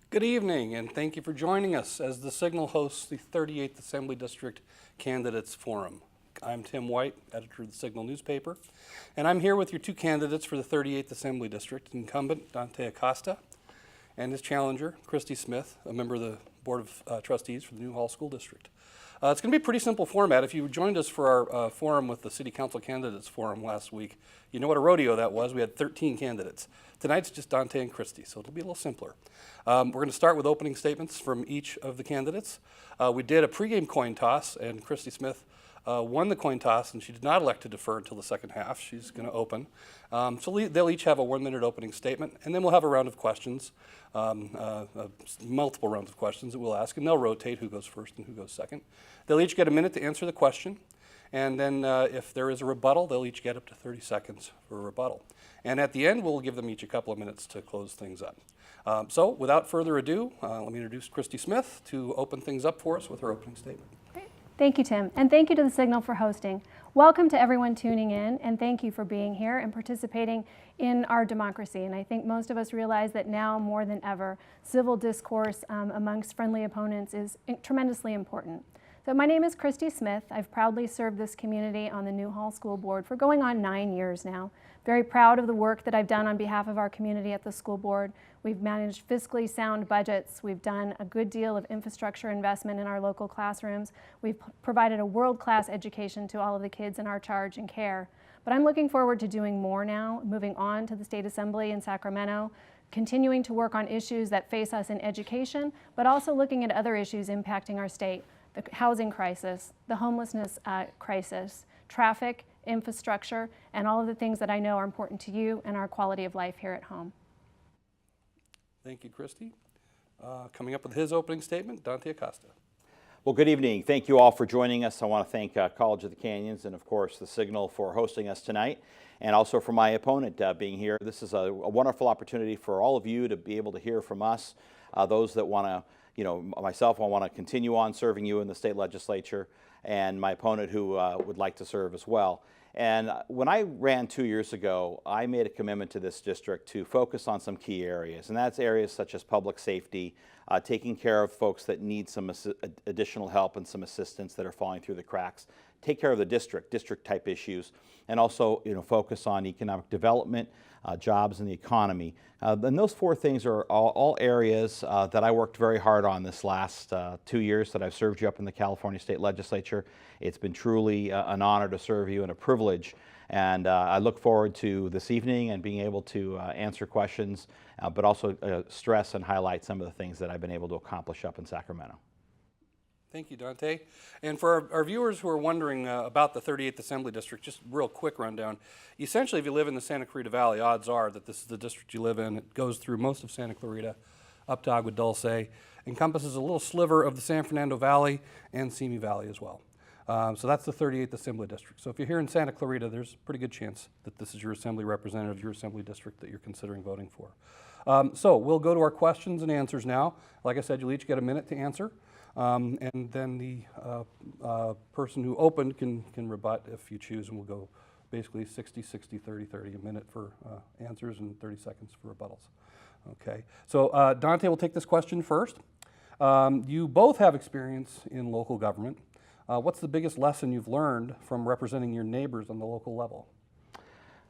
Good evening, and thank you for joining us as the Signal hosts the 38th Assembly District Candidates Forum. I'm Tim White, editor of the Signal newspaper, and I'm here with your two candidates for the 38th Assembly District, incumbent Dante Acosta and his challenger, Christy Smith, a member of the Board of Trustees for the Newhall School District. It's going to be a pretty simple format. If you joined us for our forum with the City Council Candidates Forum last week, you know what a rodeo that was. We had 13 candidates. Tonight's just Dante and Christy, so it'll be a little simpler. We're going to start with opening statements from each of the candidates. We did a pregame coin toss, and Christy Smith won the coin toss, and she did not elect to defer until the second half. She's going to open. So they'll each have a 1-minute opening statement, and then we'll have a round of questions, multiple rounds of questions that we'll ask, and they'll rotate who goes first and who goes second. They'll each get a minute to answer the question, and then if there is a rebuttal, they'll each get up to 30 seconds for a rebuttal. And at the end, we'll give them each a couple of minutes to close things up. So without further ado, let me introduce Christy Smith to open things up for us with her opening statement. Great. Thank you, Tim, and thank you to the Signal for hosting. Welcome to everyone tuning in, and thank you for being here and participating in our democracy. And I think most of us realize that now more than ever, civil discourse amongst friendly opponents is tremendously important. So my name is Christy Smith. I've proudly served this community on the Newhall School Board for going on 9 years now. Very proud of the work that I've done on behalf of our community at the school board. We've managed fiscally sound budgets. We've done a good deal of infrastructure investment in our local classrooms. We've provided a world-class education to all of the kids in our charge and care. But I'm looking forward to doing more now, moving on to the State Assembly in Sacramento, continuing to work on issues that face us in education, but also looking at other issues impacting our state. The housing crisis, the homelessness crisis, traffic, infrastructure, and all of the things that I know are important to you and our quality of life here at home. Thank you, Christy. Coming up with his opening statement, Dante Acosta. Well, good evening. Thank you all for joining us. I want to thank College of the Canyons and, of course, the Signal for hosting us tonight, and also for my opponent being here. This is a wonderful opportunity for all of you to be able to hear from us, those that want to, myself, I want to continue on serving you in the state legislature, and my opponent who would like to serve as well. And when I ran 2 years ago, I made a commitment to this district to focus on some key areas, and that's areas such as public safety, taking care of folks that need some additional help and some assistance that are falling through the cracks, take care of the district type issues, and also focus on economic development, jobs, and the economy. And those four things are all areas that I worked very hard on this last 2 years that I've served you up in the California State Legislature. It's been truly an honor to serve you and a privilege. And I look forward to this evening and being able to answer questions, but also stress and highlight some of the things that I've been able to accomplish up in Sacramento. Thank you, Dante. And for our viewers who are wondering about the 38th Assembly District, just real quick rundown. Essentially, if you live in the Santa Clarita Valley, odds are that this is the district you live in. It goes through most of Santa Clarita, up to Agua Dulce, encompasses a little sliver of the San Fernando Valley and Simi Valley as well. So that's the 38th Assembly District. So if you're here in Santa Clarita, there's a pretty good chance that this is your assembly representative, your assembly district that you're considering voting for. So we'll go to our questions and answers now. Like I said, you'll each get a minute to answer. And then the person who opened can rebut if you choose, and we'll go basically 60, 60, 30, 30, a minute for answers and 30 seconds for rebuttals. Okay, so Dante will take this question first. You both have experience in local government. What's the biggest lesson you've learned from representing your neighbors on the local level?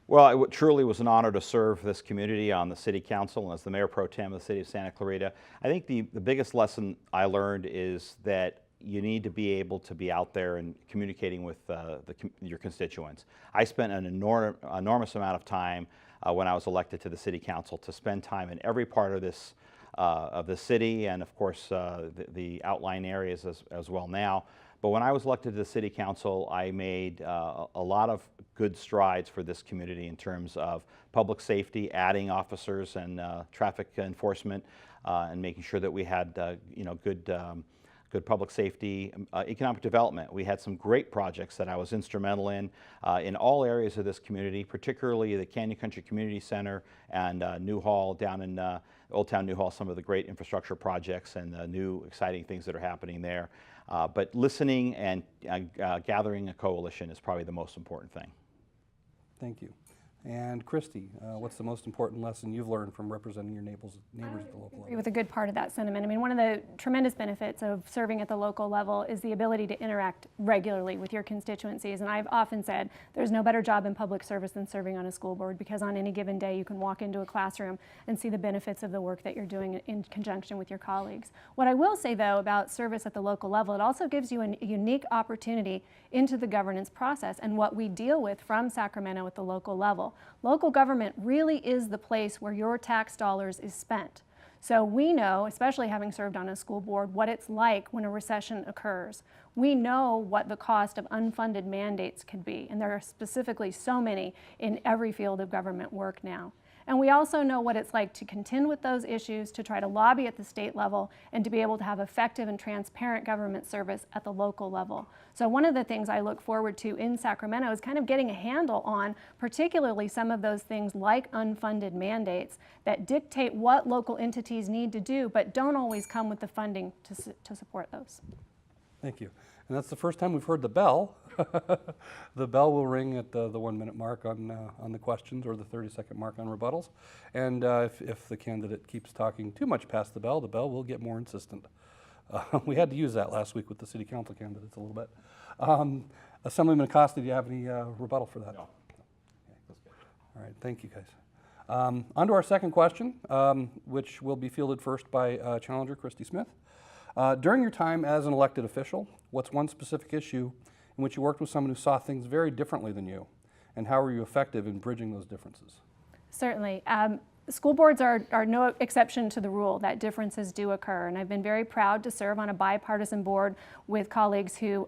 Well, it truly was an honor to serve this community on the City Council and as the Mayor Pro Tem of the City of Santa Clarita. I think the biggest lesson I learned is that you need to be able to be out there and communicating with your constituents. I spent an enormous amount of time when I was elected to the City Council to spend time in every part of this of the city and, of course, the outlying areas as well now. But when I was elected to the City Council, I made a lot of good strides for this community in terms of public safety, adding officers and traffic enforcement, and making sure that we had good public safety, economic development. We had some great projects that I was instrumental in all areas of this community, particularly the Canyon Country Community Center and Newhall down in Old Town Newhall, some of the great infrastructure projects and the new exciting things that are happening there. But listening and gathering a coalition is probably the most important thing. Thank you. And Christy, what's the most important lesson you've learned from representing your neighbors at the local level? With a good part of that sentiment. I mean, one of the tremendous benefits of serving at the local level is the ability to interact regularly with your constituencies. And I've often said there's no better job in public service than serving on a school board, because on any given day you can walk into a classroom and see the benefits of the work that you're doing in conjunction with your colleagues. What I will say, though, about service at the local level, it also gives you a unique opportunity into the governance process and what we deal with from Sacramento at the local level. Local government really is the place where your tax dollars is spent. So we know, especially having served on a school board, what it's like when a recession occurs. We know what the cost of unfunded mandates could be, and there are specifically so many in every field of government work now. And we also know what it's like to contend with those issues, to try to lobby at the state level, and to be able to have effective and transparent government service at the local level. So one of the things I look forward to in Sacramento is kind of getting a handle on particularly some of those things like unfunded mandates that dictate what local entities need to do, but don't always come with the funding to support those. Thank you. And that's the first time we've heard the bell. The bell will ring at the 1 minute mark on the questions, or the 30-second mark on rebuttals. And if the candidate keeps talking too much past the bell will get more insistent. We had to use that last week with the city council candidates a little bit. Assemblyman Acosta, do you have any rebuttal for that? No. Okay. All right, thank you guys. On to our second question, which will be fielded first by challenger Christy Smith. During your time as an elected official, what's one specific issue in which you worked with someone who saw things very differently than you, and how were you effective in bridging those differences? Certainly. School boards are no exception to the rule that differences do occur, and I've been very proud to serve on a bipartisan board with colleagues who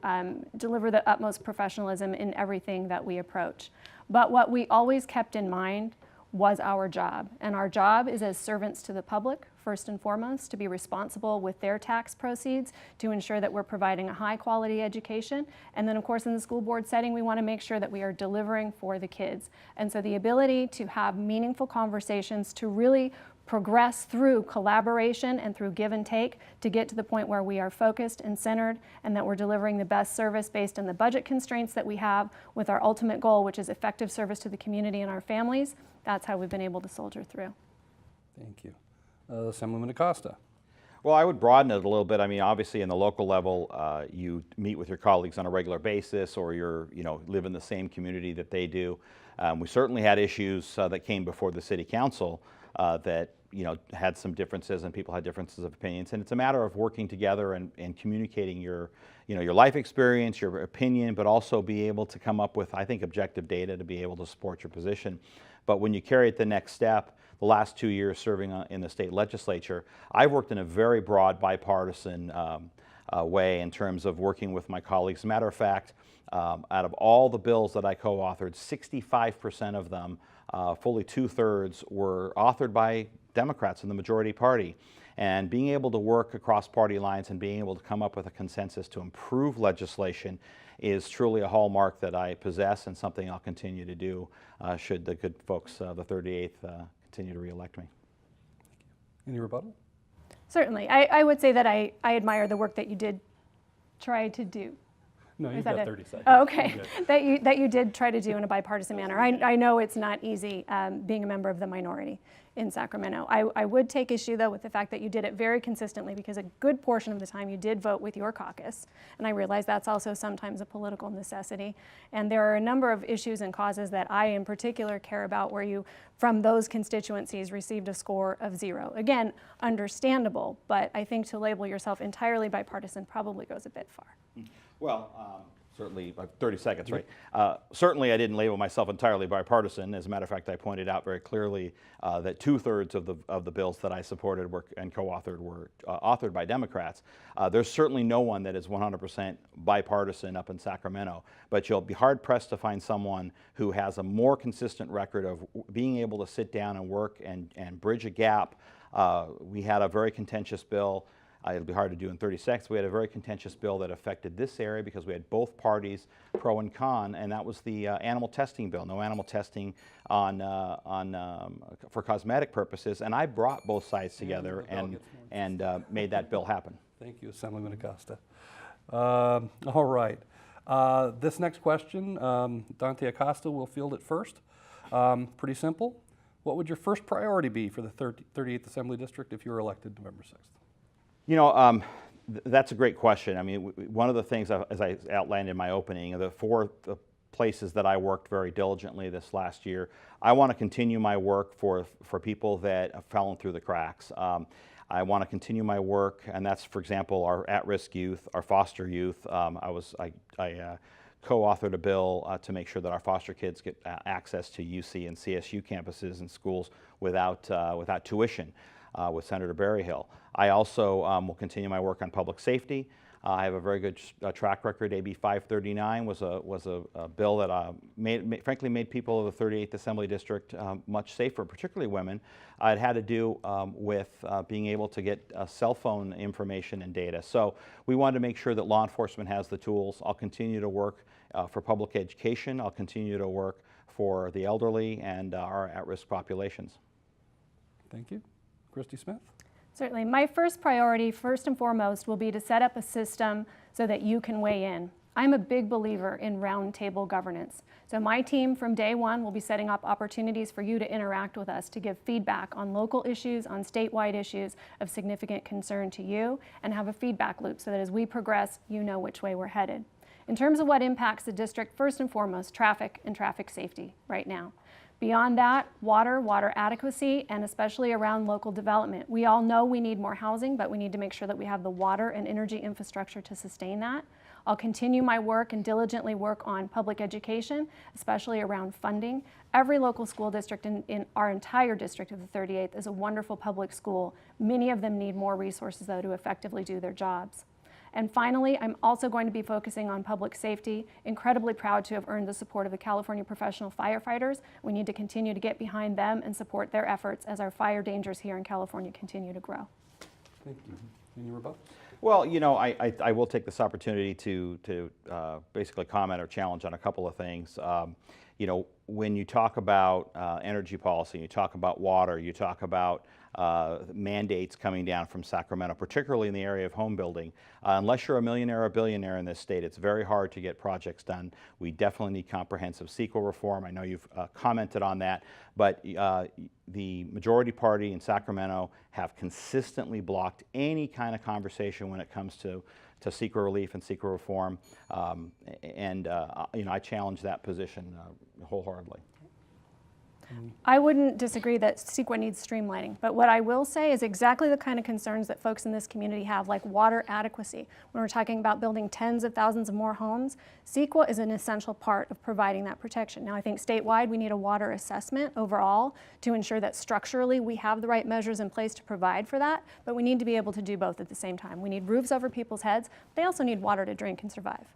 deliver the utmost professionalism in everything that we approach. But what we always kept in mind was our job, and our job is as servants to the public, first and foremost, to be responsible with their tax proceeds, to ensure that we're providing a high quality education, and then of course in the school board setting we want to make sure that we are delivering for the kids. And so the ability to have meaningful conversations, to really progress through collaboration and through give and take to get to the point where we are focused and centered, and that we're delivering the best service based on the budget constraints that we have, with our ultimate goal, which is effective service to the community and our families. That's how we've been able to soldier through. Thank you. Assemblyman Acosta. Well, I would broaden it a little bit. I mean, obviously, in the local level, you meet with your colleagues on a regular basis, or live in the same community that they do. We certainly had issues that came before the city council that had some differences, and people had differences of opinions. And it's a matter of working together and communicating your life experience, your opinion, but also be able to come up with, I think, objective data to be able to support your position. But when you carry it the next step, the last 2 years serving in the state legislature, I've worked in a very broad bipartisan way in terms of working with my colleagues. As a matter of fact, out of all the bills that I co-authored, 65% of them, fully 2/3, were authored by Democrats in the majority party. And being able to work across party lines and being able to come up with a consensus to improve legislation is truly a hallmark that I possess, and something I'll continue to do should the good folks, the 38th, continue to re-elect me. Any rebuttal? Certainly. I would say that I admire the work that you did try to do. No, you've got 30 seconds. Oh, okay. That you did try to do in a bipartisan manner. I know it's not easy being a member of the minority in Sacramento. I would take issue, though, with the fact that you did it very consistently, because a good portion of the time you did vote with your caucus. And I realize that's also sometimes a political necessity. And there are a number of issues and causes that I in particular care about where you, from those constituencies, received a score of 0. Again, understandable, but I think to label yourself entirely bipartisan probably goes a bit far. Well, certainly, 30 seconds, right? Certainly I didn't label myself entirely bipartisan. As a matter of fact, I pointed out very clearly that 2/3 of the bills that I supported and co-authored were authored by Democrats. There's certainly no one that is 100% bipartisan up in Sacramento, but you'll be hard-pressed to find someone who has a more consistent record of being able to sit down and work and bridge a gap. We had a very contentious bill. It'll be hard to do in 30 seconds. We had a very contentious bill that affected this area because we had both parties, pro and con, and that was the animal testing bill. No animal testing for cosmetic purposes, and I brought both sides together and made that bill happen. Thank you, Assemblyman Acosta. All right. This next question, Dante Acosta will field it first. Pretty simple. What would your first priority be for the 38th Assembly District if you were elected November 6th? You know, that's a great question. I mean, one of the things, as I outlined in my opening, the places that I worked very diligently this last year, I want to continue my work for people that have fallen through the cracks. I want to continue my work, and that's, for example, our at-risk youth, our foster youth. I co-authored a bill to make sure that our foster kids get access to UC and CSU campuses and schools without tuition with Senator Berryhill. I also will continue my work on public safety. I have a very good track record. AB 539 was a bill that frankly made people of the 38th Assembly District much safer, particularly women. It had to do with being able to get cell phone information and data. So we wanted to make sure that law enforcement has the tools. I'll continue to work for public education. I'll continue to work for the elderly and our at-risk populations. Thank you. Christy Smith? Certainly. My first priority, first and foremost, will be to set up a system so that you can weigh in. I'm a big believer in roundtable governance. So my team from day one will be setting up opportunities for you to interact with us, to give feedback on local issues, on statewide issues of significant concern to you, and have a feedback loop so that as we progress, you know which way we're headed. In terms of what impacts the district, first and foremost, traffic and traffic safety right now. Beyond that, water adequacy, and especially around local development. We all know we need more housing, but we need to make sure that we have the water and energy infrastructure to sustain that. I'll continue my work and diligently work on public education, especially around funding. Every local school district in our entire district of the 38th is a wonderful public school. Many of them need more resources, though, to effectively do their jobs. And finally, I'm also going to be focusing on public safety. Incredibly proud to have earned the support of the California professional firefighters. We need to continue to get behind them and support their efforts as our fire dangers here in California continue to grow. Thank you. Any rebuttals? Well, you know, I will take this opportunity to basically comment or challenge on a couple of things. You know, when you talk about energy policy, you talk about water, you talk about mandates coming down from Sacramento, particularly in the area of home building. Unless you're a millionaire or a billionaire in this state, it's very hard to get projects done. We definitely need comprehensive CEQA reform. I know you've commented on that, but the majority party in Sacramento have consistently blocked any kind of conversation when it comes to CEQA relief and CEQA reform, you know, I challenge that position wholeheartedly. I wouldn't disagree that CEQA needs streamlining, but what I will say is exactly the kind of concerns that folks in this community have, like water adequacy. When we're talking about building tens of thousands of more homes, CEQA is an essential part of providing that protection. Now, I think statewide we need a water assessment overall to ensure that structurally we have the right measures in place to provide for that, but we need to be able to do both at the same time. We need roofs over people's heads, but they also need water to drink and survive.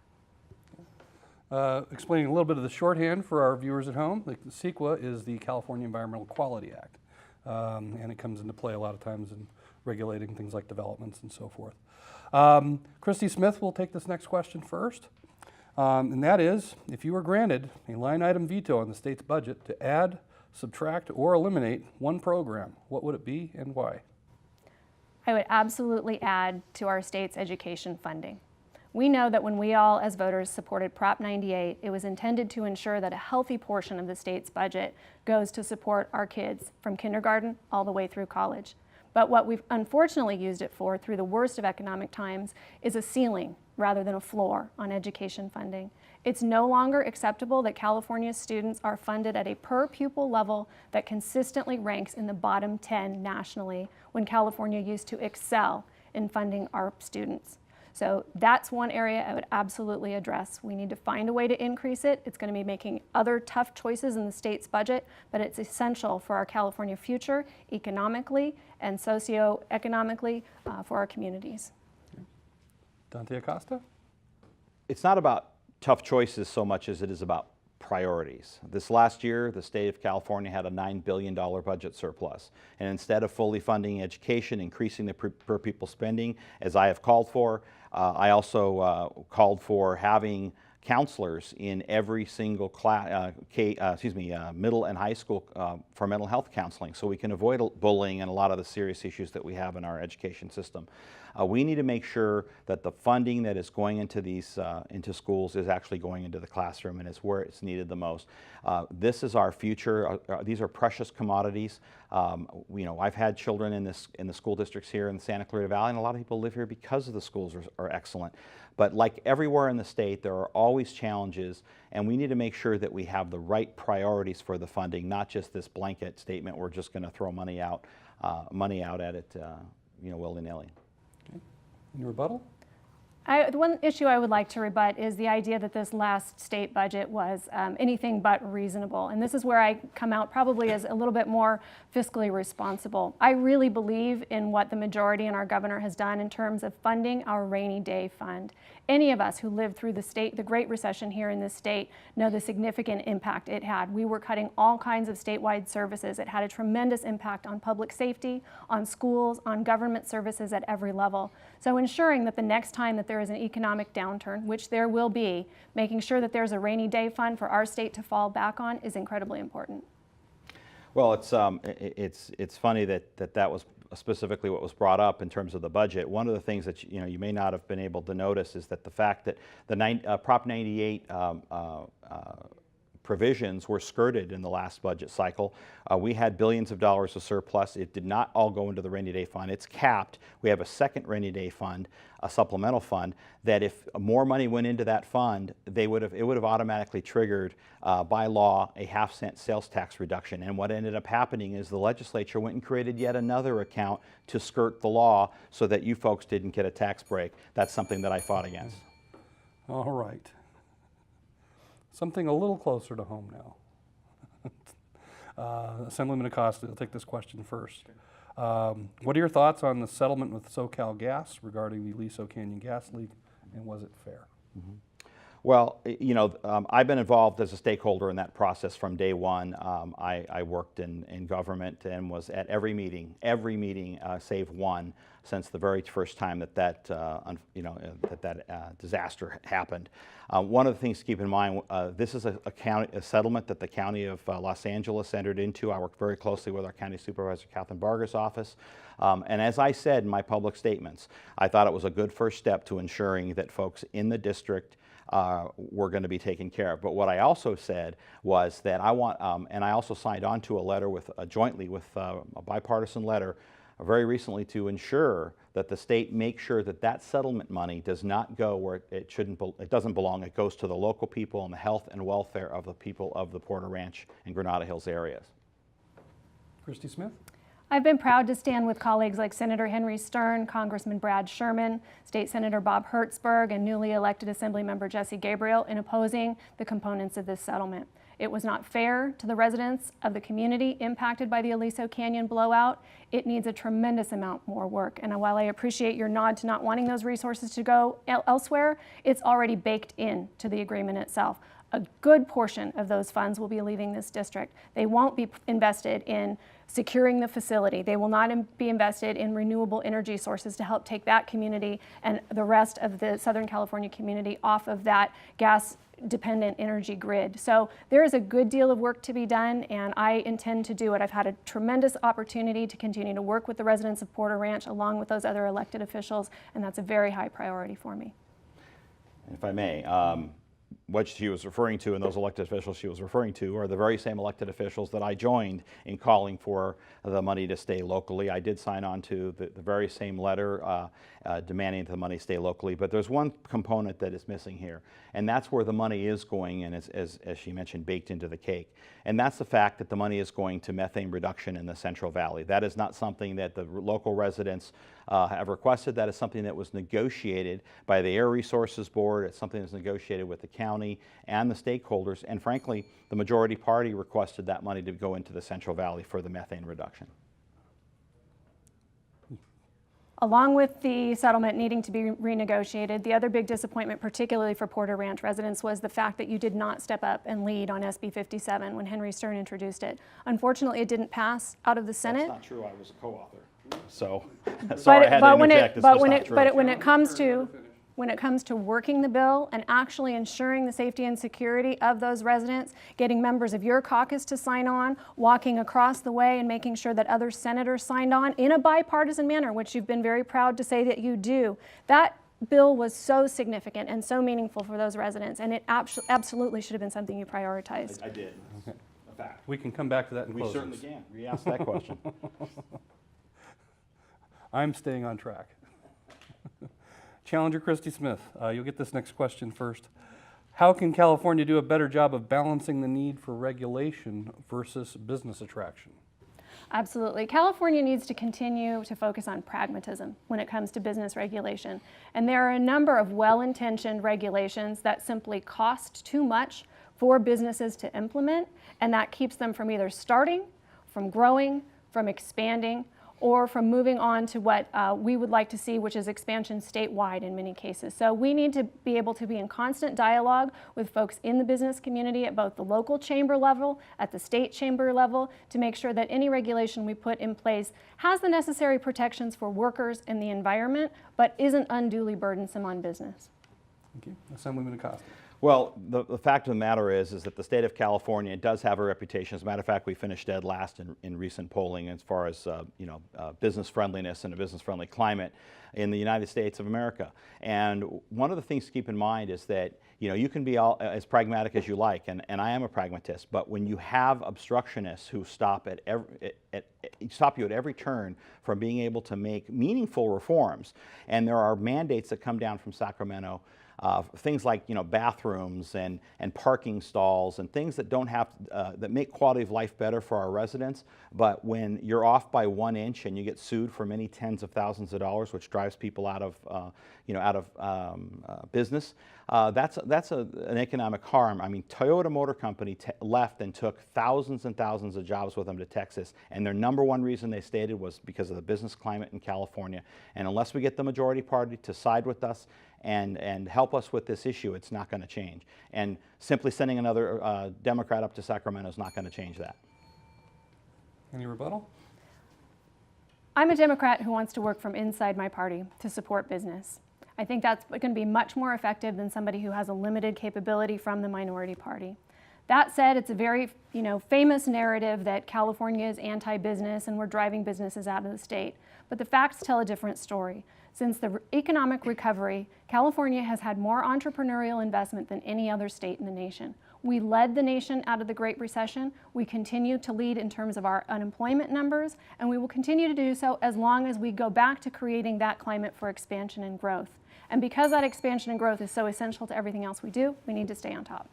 Explaining a little bit of the shorthand for our viewers at home, the CEQA is the California Environmental Quality Act, and it comes into play a lot of times in regulating things like developments and so forth. Christy Smith will take this next question first, and that is, if you were granted a line item veto on the state's budget to add, subtract, or eliminate one program, what would it be and why? I would absolutely add to our state's education funding. We know that when we all, as voters, supported Prop 98, it was intended to ensure that a healthy portion of the state's budget goes to support our kids from kindergarten all the way through college. But what we've unfortunately used it for, through the worst of economic times, is a ceiling rather than a floor on education funding. It's no longer acceptable that California's students are funded at a per pupil level that consistently ranks in the bottom 10 nationally, when California used to excel in funding our students. So that's one area I would absolutely address. We need to find a way to increase it. It's going to be making other tough choices in the state's budget, but it's essential for our California future, economically and socioeconomically, for our communities. Dante Acosta? It's not about tough choices so much as it is about priorities. This last year, the state of California had a $9 billion budget surplus. And instead of fully funding education, increasing the per pupil spending, as I have called for, I also called for having counselors in every single class, middle and high school for mental health counseling, so we can avoid bullying and a lot of the serious issues that we have in our education system. We need to make sure that the funding that is going into these into schools is actually going into the classroom and is where it's needed the most. This is our future. These are precious commodities. I've had children in the school districts here in the Santa Clarita Valley, and a lot of people live here because of the schools are excellent. But like everywhere in the state, there are always challenges, and we need to make sure that we have the right priorities for the funding, not just this blanket statement, we're just going to throw money out at it, willy-nilly. Okay. Any rebuttal? The one issue I would like to rebut is the idea that this last state budget was anything but reasonable. And this is where I come out probably as a little bit more fiscally responsible. I really believe in what the majority and our governor has done in terms of funding our rainy day fund. Any of us who lived through the Great Recession here in this state know the significant impact it had. We were cutting all kinds of statewide services. It had a tremendous impact on public safety, on schools, on government services at every level. So ensuring that the next time that there is an economic downturn, which there will be, making sure that there's a rainy day fund for our state to fall back on is incredibly important. Well, it's funny that was specifically what was brought up in terms of the budget. One of the things that you may not have been able to notice is that the fact that the Prop 98 provisions were skirted in the last budget cycle. We had billions of dollars of surplus. It did not all go into the rainy day fund. It's capped. We have a second rainy day fund, a supplemental fund, that if more money went into that fund, it would have automatically triggered by law a half-cent sales tax reduction. And what ended up happening is the legislature went and created yet another account to skirt the law so that you folks didn't get a tax break. That's something that I fought against. All right. Something a little closer to home now. Assemblyman Acosta, I'll take this question first. What are your thoughts on the settlement with SoCal Gas regarding the Aliso Canyon gas leak, and was it fair? Mm-hmm. Well, I've been involved as a stakeholder in that process from day one. I worked in government and was at every meeting save one, since the very first time that disaster happened. One of the things to keep in mind, this is a settlement that the County of Los Angeles entered into. I worked very closely with our County Supervisor, Catherine Barger's office. And as I said in my public statements, I thought it was a good first step to ensuring that folks in the district were going to be taken care of. But what I also said was that I want, and I also signed on to a letter jointly with a bipartisan letter very recently to ensure that the state makes sure that settlement money does not go where it doesn't belong. It goes to the local people and the health and welfare of the people of the Porter Ranch and Granada Hills areas. Christy Smith? I've been proud to stand with colleagues like Senator Henry Stern, Congressman Brad Sherman, State Senator Bob Hertzberg, and newly elected Assemblymember Jesse Gabriel in opposing the components of this settlement. It was not fair to the residents of the community impacted by the Aliso Canyon blowout. It needs a tremendous amount more work. And while I appreciate your nod to not wanting those resources to go elsewhere, it's already baked into the agreement itself. A good portion of those funds will be leaving this district. They won't be invested in securing the facility. They will not be invested in renewable energy sources to help take that community and the rest of the Southern California community off of that gas-dependent energy grid. So there is a good deal of work to be done, and I intend to do it. I've had a tremendous opportunity to continue to work with the residents of Porter Ranch along with those other elected officials, and that's a very high priority for me. If I may, what she was referring to and those elected officials she was referring to are the very same elected officials that I joined in calling for the money to stay locally. I did sign on to the very same letter demanding that the money stay locally, but there's one component that is missing here, and that's where the money is going, and as she mentioned, baked into the cake. And that's the fact that the money is going to methane reduction in the Central Valley. That is not something that the local residents have requested. That is something that was negotiated by the Air Resources Board. It's something that's negotiated with the county and the stakeholders, and frankly, the majority party requested that money to go into the Central Valley for the methane reduction. Along with the settlement needing to be renegotiated, the other big disappointment, particularly for Porter Ranch residents, was the fact that you did not step up and lead on SB 57 when Henry Stern introduced it. Unfortunately, it didn't pass out of the Senate. That's not true. I was a co-author. So, sorry, I had to interject. But when it comes to when it comes to working the bill and actually ensuring the safety and security of those residents, getting members of your caucus to sign on, walking across the way and making sure that other senators signed on in a bipartisan manner, which you've been very proud to say that you do. That bill was so significant and so meaningful for those residents, and it absolutely should have been something you prioritized. I did. Okay. A fact. We can come back to that in We closing. certainly can. Re-ask that question. I'm staying on track. Challenger Christy Smith, you'll get this next question first. How can California do a better job of balancing the need for regulation versus business attraction? Absolutely. California needs to continue to focus on pragmatism when it comes to business regulation. And there are a number of well-intentioned regulations that simply cost too much for businesses to implement, and that keeps them from either starting, from growing, from expanding, or from moving on to what we would like to see, which is expansion statewide in many cases. So we need to be able to be in constant dialogue with folks in the business community at both the local chamber level, at the state chamber level, to make sure that any regulation we put in place has the necessary protections for workers and the environment, but isn't unduly burdensome on business. Thank you. Assemblyman Acosta. Well, the fact of the matter is that the state of California does have a reputation. As a matter of fact, we finished dead last in recent polling as far as business friendliness and a business friendly climate in the United States of America. And one of the things to keep in mind is that you can be as pragmatic as you like, and I am a pragmatist. But when you have obstructionists who stop you at every turn from being able to make meaningful reforms, and there are mandates that come down from Sacramento. Things like bathrooms and parking stalls and things that don't have that make quality of life better for our residents. But when you're off by 1 inch and you get sued for many tens of thousands of dollars, which drives people out of business, that's an economic harm. I mean, Toyota Motor Company left and took thousands and thousands of jobs with them to Texas, and their number one reason they stated was because of the business climate in California. And unless we get the majority party to side with us and help us with this issue, it's not going to change. And simply sending another Democrat up to Sacramento is not going to change that. Any rebuttal? I'm a Democrat who wants to work from inside my party to support business. I think that's going to be much more effective than somebody who has a limited capability from the minority party. That said, it's a very famous narrative that California is anti-business and we're driving businesses out of the state. But the facts tell a different story. Since the economic recovery, California has had more entrepreneurial investment than any other state in the nation. We led the nation out of the Great Recession. We continue to lead in terms of our unemployment numbers, and we will continue to do so as long as we go back to creating that climate for expansion and growth. And because that expansion and growth is so essential to everything else we do, we need to stay on top.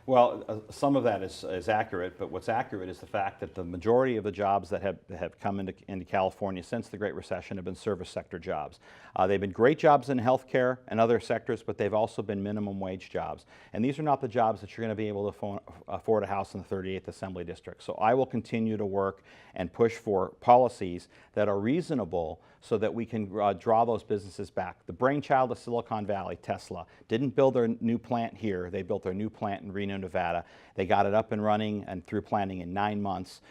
Well, some of that is accurate, but what's accurate is the fact that the majority of the jobs that have come into California since the Great Recession have been service sector jobs. They've been great jobs in healthcare and other sectors, but they've also been minimum wage jobs. And these are not the jobs that you're going to be able to afford a house in the 38th Assembly District. So I will continue to work and push for policies that are reasonable so that we can draw those businesses back. The brainchild of Silicon Valley, Tesla, didn't build their new plant here. They built their new plant in Reno, Nevada. They got it up and running and through planning in 9 months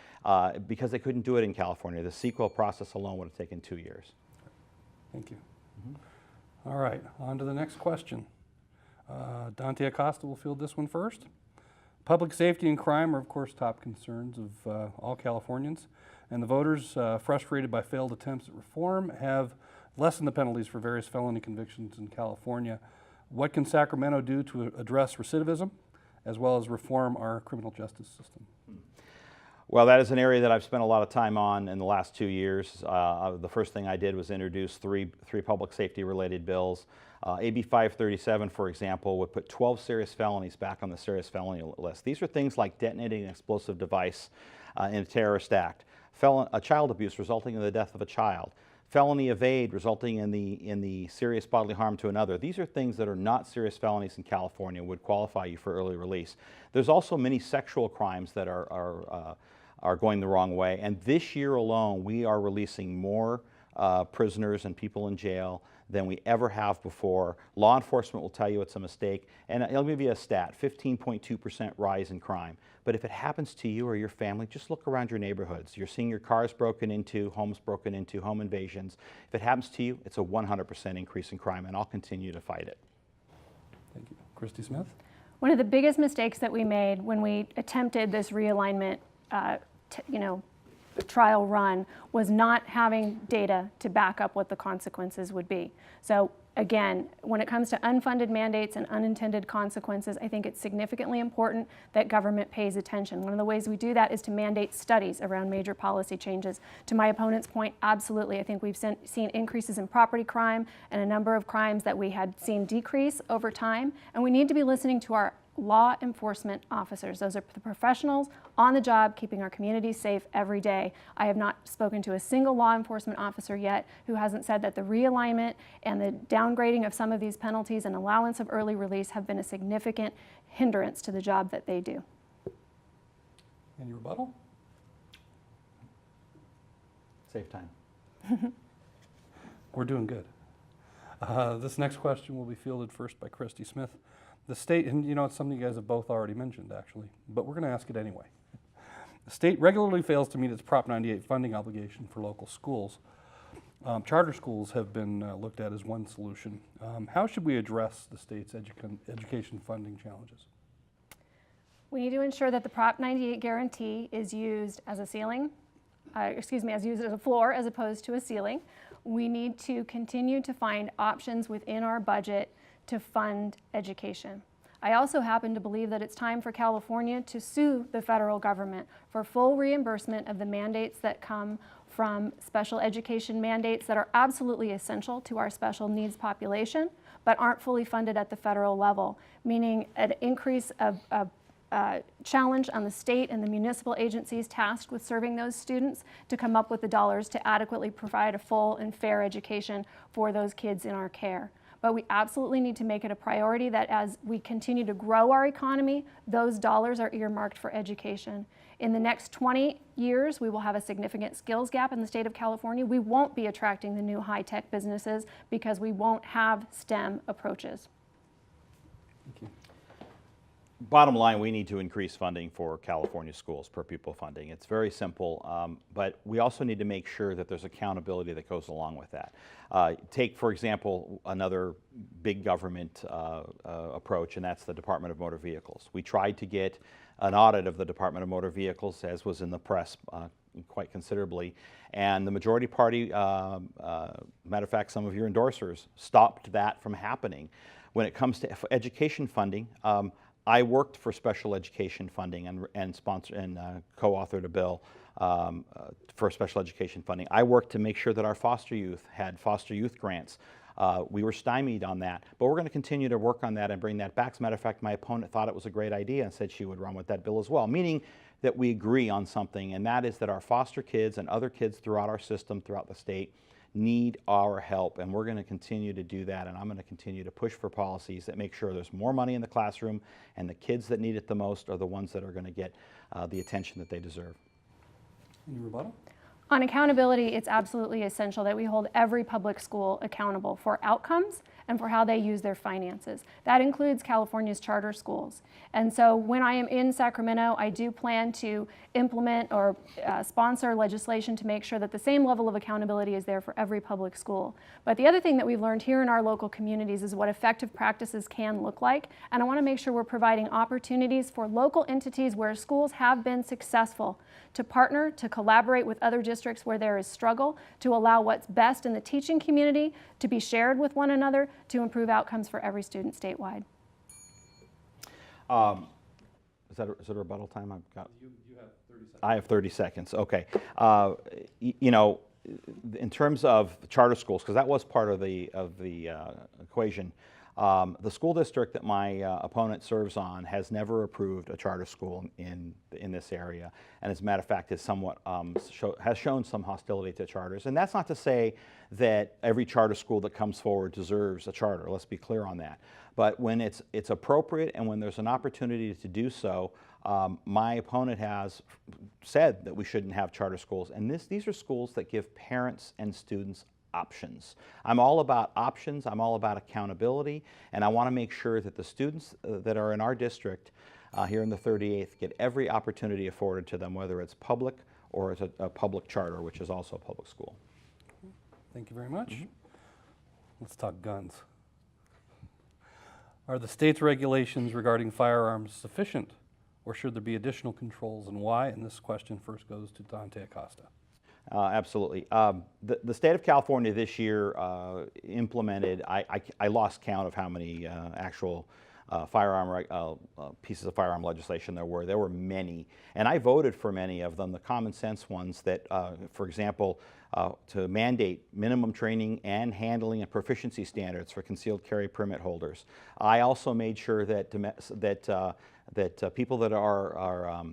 because they couldn't do it in California. The CEQA process alone would have taken 2 years. Thank you. All right, on to the next question. Dante Acosta will field this one first. Public safety and crime are, of course, top concerns of all Californians. And the voters, frustrated by failed attempts at reform, have lessened the penalties for various felony convictions in California. What can Sacramento do to address recidivism, as well as reform our criminal justice system? Well, that is an area that I've spent a lot of time on in the last 2 years. The first thing I did was introduce three public safety related bills. AB 537, for example, would put 12 serious felonies back on the serious felony list. These are things like detonating an explosive device in a terrorist act, child abuse resulting in the death of a child, felony evade resulting in the serious bodily harm to another. These are things that are not serious felonies in California, would qualify you for early release. There's also many sexual crimes that are going the wrong way, and this year alone we are releasing more prisoners and people in jail than we ever have before. Law enforcement will tell you it's a mistake, and I'll give you a stat, 15.2% rise in crime. But if it happens to you or your family, just look around your neighborhoods. You're seeing your cars broken into, homes broken into, home invasions. If it happens to you, it's a 100% increase in crime, and I'll continue to fight it. Thank you. Christy Smith? One of the biggest mistakes that we made when we attempted this realignment, trial run was not having data to back up what the consequences would be. So again, when it comes to unfunded mandates and unintended consequences, I think it's significantly important that government pays attention. One of the ways we do that is to mandate studies around major policy changes. To my opponent's point, absolutely. I think we've seen increases in property crime and a number of crimes that we had seen decrease over time, and we need to be listening to our law enforcement officers. Those are the professionals on the job keeping our communities safe every day. I have not spoken to a single law enforcement officer yet who hasn't said that the realignment and the downgrading of some of these penalties and allowance of early release have been a significant hindrance to the job that they do. Any rebuttal? Save time. We're doing good. This next question will be fielded first by Christy Smith. The state, and it's something you guys have both already mentioned actually, but we're going to ask it anyway. The state regularly fails to meet its Prop 98 funding obligation for local schools. Charter schools have been looked at as one solution. How should we address the state's education funding challenges? We need to ensure that the Prop 98 guarantee is used as a ceiling, as used as a floor as opposed to a ceiling. We need to continue to find options within our budget to fund education. I also happen to believe that it's time for California to sue the federal government for full reimbursement of the mandates that come from special education mandates that are absolutely essential to our special needs population, but aren't fully funded at the federal level, meaning an increase of challenge on the state and the municipal agencies tasked with serving those students to come up with the dollars to adequately provide a full and fair education for those kids in our care. But we absolutely need to make it a priority that as we continue to grow our economy, those dollars are earmarked for education. In the next 20 years, we will have a significant skills gap in the state of California. We won't be attracting the new high-tech businesses because we won't have STEM approaches. Thank you. Bottom line, we need to increase funding for California schools, per pupil funding. It's very simple, but we also need to make sure that there's accountability that goes along with that. Take, for example, another big government approach, and that's the Department of Motor Vehicles. We tried to get an audit of the Department of Motor Vehicles, as was in the press quite considerably, and the majority party, matter of fact, some of your endorsers, stopped that from happening. When it comes to education funding, I worked for special education funding and co-authored a bill for special education funding. I worked to make sure that our foster youth had foster youth grants. We were stymied on that, but we're going to continue to work on that and bring that back. As a matter of fact, my opponent thought it was a great idea and said she would run with that bill as well, meaning that we agree on something, and that is that our foster kids and other kids throughout our system, throughout the state, need our help, and we're going to continue to do that, and I'm going to continue to push for policies that make sure there's more money in the classroom and the kids that need it the most are the ones that are going to get the attention that they deserve. Any rebuttal? On accountability, it's absolutely essential that we hold every public school accountable for outcomes and for how they use their finances. That includes California's charter schools. And so when I am in Sacramento, I do plan to implement or sponsor legislation to make sure that the same level of accountability is there for every public school. But the other thing that we've learned here in our local communities is what effective practices can look like. And I want to make sure we're providing opportunities for local entities where schools have been successful to partner, to collaborate with other districts where there is struggle, to allow what's best in the teaching community to be shared with one another to improve outcomes for every student statewide. Is that a rebuttal time? I've got. You have 30 seconds. I have 30 seconds. Okay. In terms of the charter schools, because that was part of the equation, the school district that my opponent serves on has never approved a charter school in this area, and as a matter of fact, is somewhat has shown some hostility to charters. And that's not to say that every charter school that comes forward deserves a charter. Let's be clear on that. But when it's appropriate and when there's an opportunity to do so, my opponent has said that we shouldn't have charter schools, and these are schools that give parents and students options. I'm all about options, I'm all about accountability, and I want to make sure that the students that are in our district here in the 38th get every opportunity afforded to them, whether it's public or it's a public charter, which is also a public school. Thank you very much. Let's talk guns. Are the state's regulations regarding firearms sufficient, or should there be additional controls, and why? And this question first goes to Dante Acosta. Absolutely. The state of California this year implemented, I lost count of how many actual pieces of firearm legislation there were. There were many, and I voted for many of them, the common sense ones that, for example, to mandate minimum training and handling and proficiency standards for concealed carry permit holders. I also made sure that people that are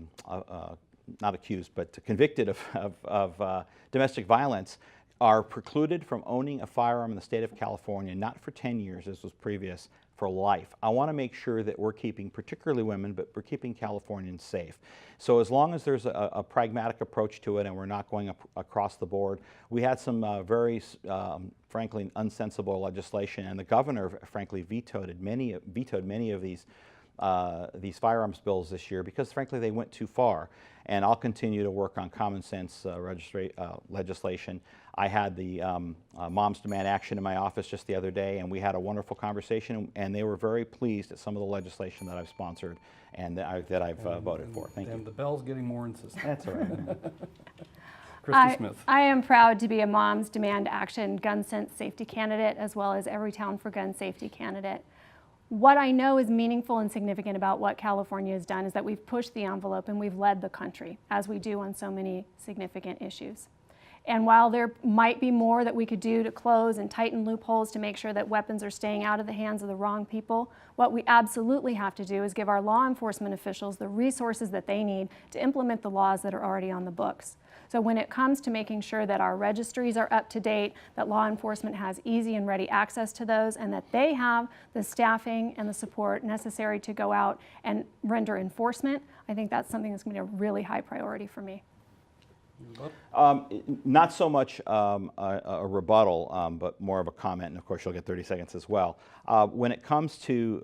not accused, but convicted of domestic violence are precluded from owning a firearm in the state of California, not for 10 years, as was previous, for life. I want to make sure that we're keeping, particularly women, but we're keeping Californians safe. So as long as there's a pragmatic approach to it and we're not going across the board, we had some very, frankly, unsensible legislation, and the governor, frankly, vetoed many of these firearms bills this year because, frankly, they went too far. And I'll continue to work on common sense legislation. I had the Moms Demand Action in my office just the other day, and we had a wonderful conversation, and they were very pleased at some of the legislation that I've sponsored and that I've voted for. Thank you. And the bell's getting more insistent. That's all right. Christy Smith. I am proud to be a Moms Demand Action gun sense safety candidate, as well as Every Town for Gun Safety candidate. What I know is meaningful and significant about what California has done is that we've pushed the envelope and we've led the country, as we do on so many significant issues. And while there might be more that we could do to close and tighten loopholes to make sure that weapons are staying out of the hands of the wrong people, what we absolutely have to do is give our law enforcement officials the resources that they need to implement the laws that are already on the books. So when it comes to making sure that our registries are up to date, that law enforcement has easy and ready access to those, and that they have the staffing and the support necessary to go out and render enforcement, I think that's something that's going to be a really high priority for me. Not so much a rebuttal, but more of a comment, and of course you'll get 30 seconds as well. When it comes to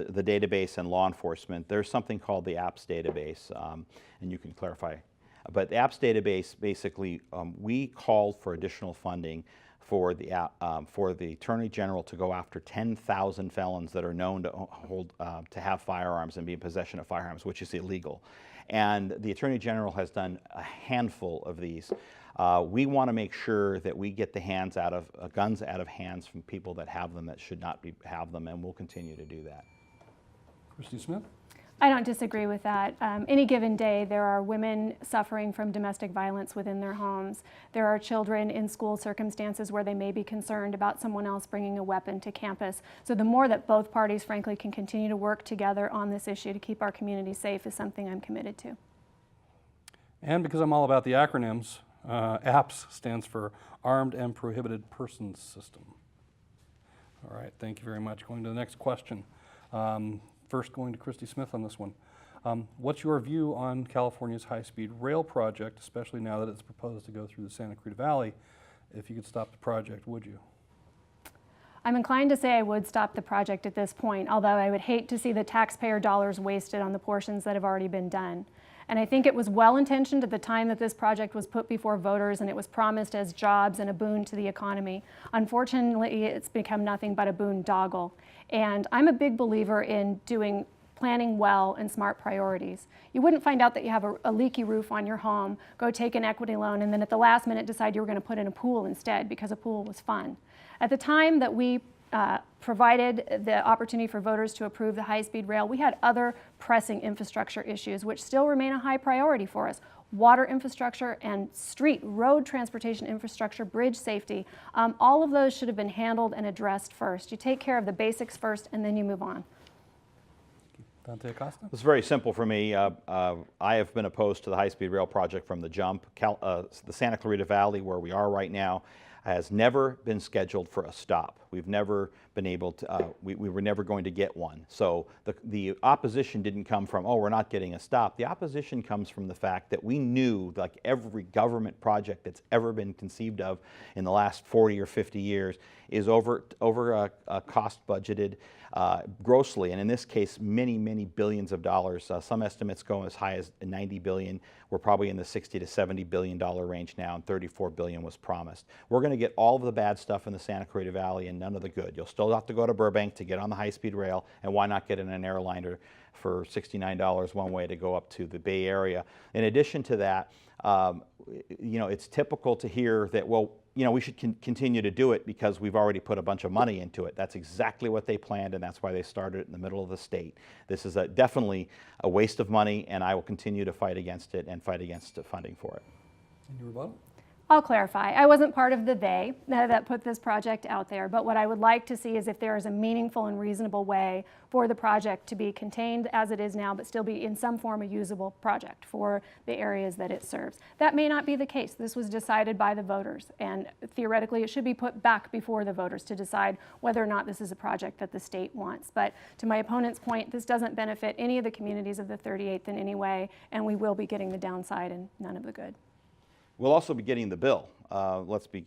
the database and law enforcement, there's something called the APPS database, and you can clarify. But the APPS database, basically, we called for additional funding for the Attorney General to go after 10,000 felons that are known to have firearms and be in possession of firearms, which is illegal. And the Attorney General has done a handful of these. We want to make sure that we get the guns out of hands from people that have them that should not have them, and we'll continue to do that. Christy Smith. I don't disagree with that. Any given day, there are women suffering from domestic violence within their homes. There are children in school circumstances where they may be concerned about someone else bringing a weapon to campus. So the more that both parties, frankly, can continue to work together on this issue to keep our community safe is something I'm committed to. And because I'm all about the acronyms, APPS stands for Armed and Prohibited Persons System. All right, thank you very much. Going to the next question. First, going to Christy Smith on this one. What's your view on California's high-speed rail project, especially now that it's proposed to go through the Santa Clarita Valley? If you could stop the project, would you? I'm inclined to say I would stop the project at this point, although I would hate to see the taxpayer dollars wasted on the portions that have already been done. And I think it was well-intentioned at the time that this project was put before voters, and it was promised as jobs and a boon to the economy. Unfortunately, it's become nothing but a boondoggle. And I'm a big believer in planning well and smart priorities. You wouldn't find out that you have a leaky roof on your home, go take an equity loan, and then at the last minute decide you were going to put in a pool instead because a pool was fun. At the time that we provided the opportunity for voters to approve the high-speed rail, we had other pressing infrastructure issues which still remain a high priority for us. Water infrastructure and road transportation infrastructure, bridge safety, all of those should have been handled and addressed first. You take care of the basics first and then you move on. Dante Acosta? It's very simple for me. I have been opposed to the high-speed rail project from the jump. The Santa Clarita Valley, where we are right now, has never been scheduled for a stop. We've never been able to, we were never going to get one. So the opposition didn't come from, oh, we're not getting a stop. The opposition comes from the fact that we knew, like every government project that's ever been conceived of in the last 40 or 50 years is over cost budgeted grossly, and in this case, many, many billions of dollars. Some estimates go as high as 90 billion. We're probably in the 60 to 70 billion dollar range now, and 34 billion was promised. We're going to get all of the bad stuff in the Santa Clarita Valley and none of the good. You'll still have to go to Burbank to get on the high-speed rail, and why not get in an airliner for $69 one way to go up to the Bay Area? In addition to that, you know, it's typical to hear that, well, you know, we should continue to do it because we've already put a bunch of money into it. That's exactly what they planned, and that's why they started it in the middle of the state. This is definitely a waste of money, and I will continue to fight against it and fight against the funding for it. And your rebuttal? I'll clarify. I wasn't part of the they that put this project out there, but what I would like to see is if there is a meaningful and reasonable way for the project to be contained as it is now, but still be in some form a usable project for the areas that it serves. That may not be the case. This was decided by the voters, and theoretically it should be put back before the voters to decide whether or not this is a project that the state wants. But to my opponent's point, this doesn't benefit any of the communities of the 38th in any way, and we will be getting the downside and none of the good. We'll also be getting the bill. Let's be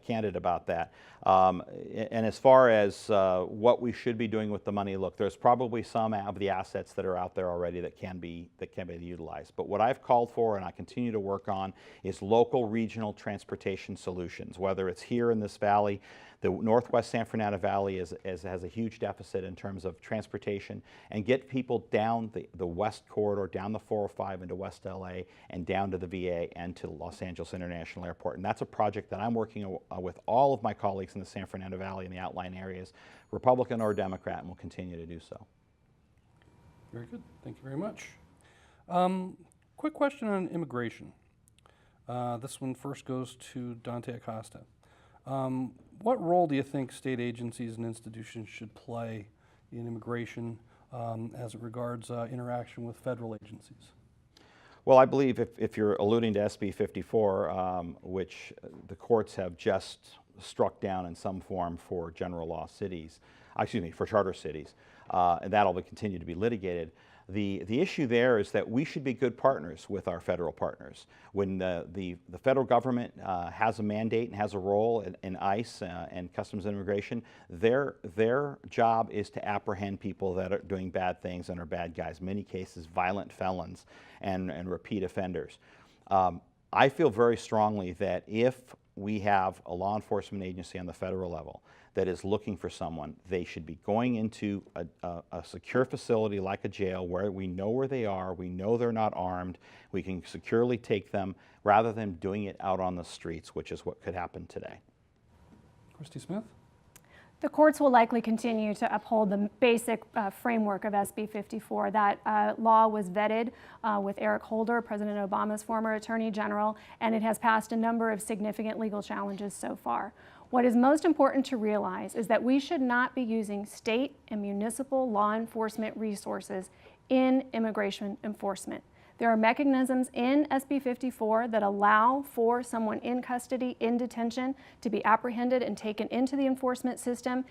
candid about that. And as far as what we should be doing with the money, look, there's probably some of the assets that are out there already that can be utilized. But what I've called for, and I continue to work on, is local regional transportation solutions. Whether it's here in this valley, the Northwest San Fernando Valley has a huge deficit in terms of transportation, and get people down the west corridor, down the 405 into West LA, and down to the VA and to Los Angeles International Airport. And that's a project that I'm working with all of my colleagues in the San Fernando Valley and the outlying areas, Republican or Democrat, and will continue to do so. Very good. Thank you very much. Quick question on immigration. This one first goes to Dante Acosta. What role do you think state agencies and institutions should play in immigration as it regards interaction with federal agencies? Well, I believe if you're alluding to SB 54, which the courts have just struck down in some form for general law cities, for charter cities, and that'll continue to be litigated. The issue there is that we should be good partners with our federal partners. When the federal government has a mandate and has a role in ICE and Customs and Immigration, their job is to apprehend people that are doing bad things and are bad guys, in many cases violent felons and repeat offenders. I feel very strongly that if we have a law enforcement agency on the federal level that is looking for someone, they should be going into a secure facility like a jail where we know where they are, we know they're not armed, we can securely take them rather than doing it out on the streets, which is what could happen today. Christy Smith? The courts will likely continue to uphold the basic framework of SB 54. That law was vetted with Eric Holder, President Obama's former Attorney General, and it has passed a number of significant legal challenges so far. What is most important to realize is that we should not be using state and municipal law enforcement resources in immigration enforcement. There are mechanisms in SB 54 that allow for someone in custody, in detention, to be apprehended and taken into the enforcement system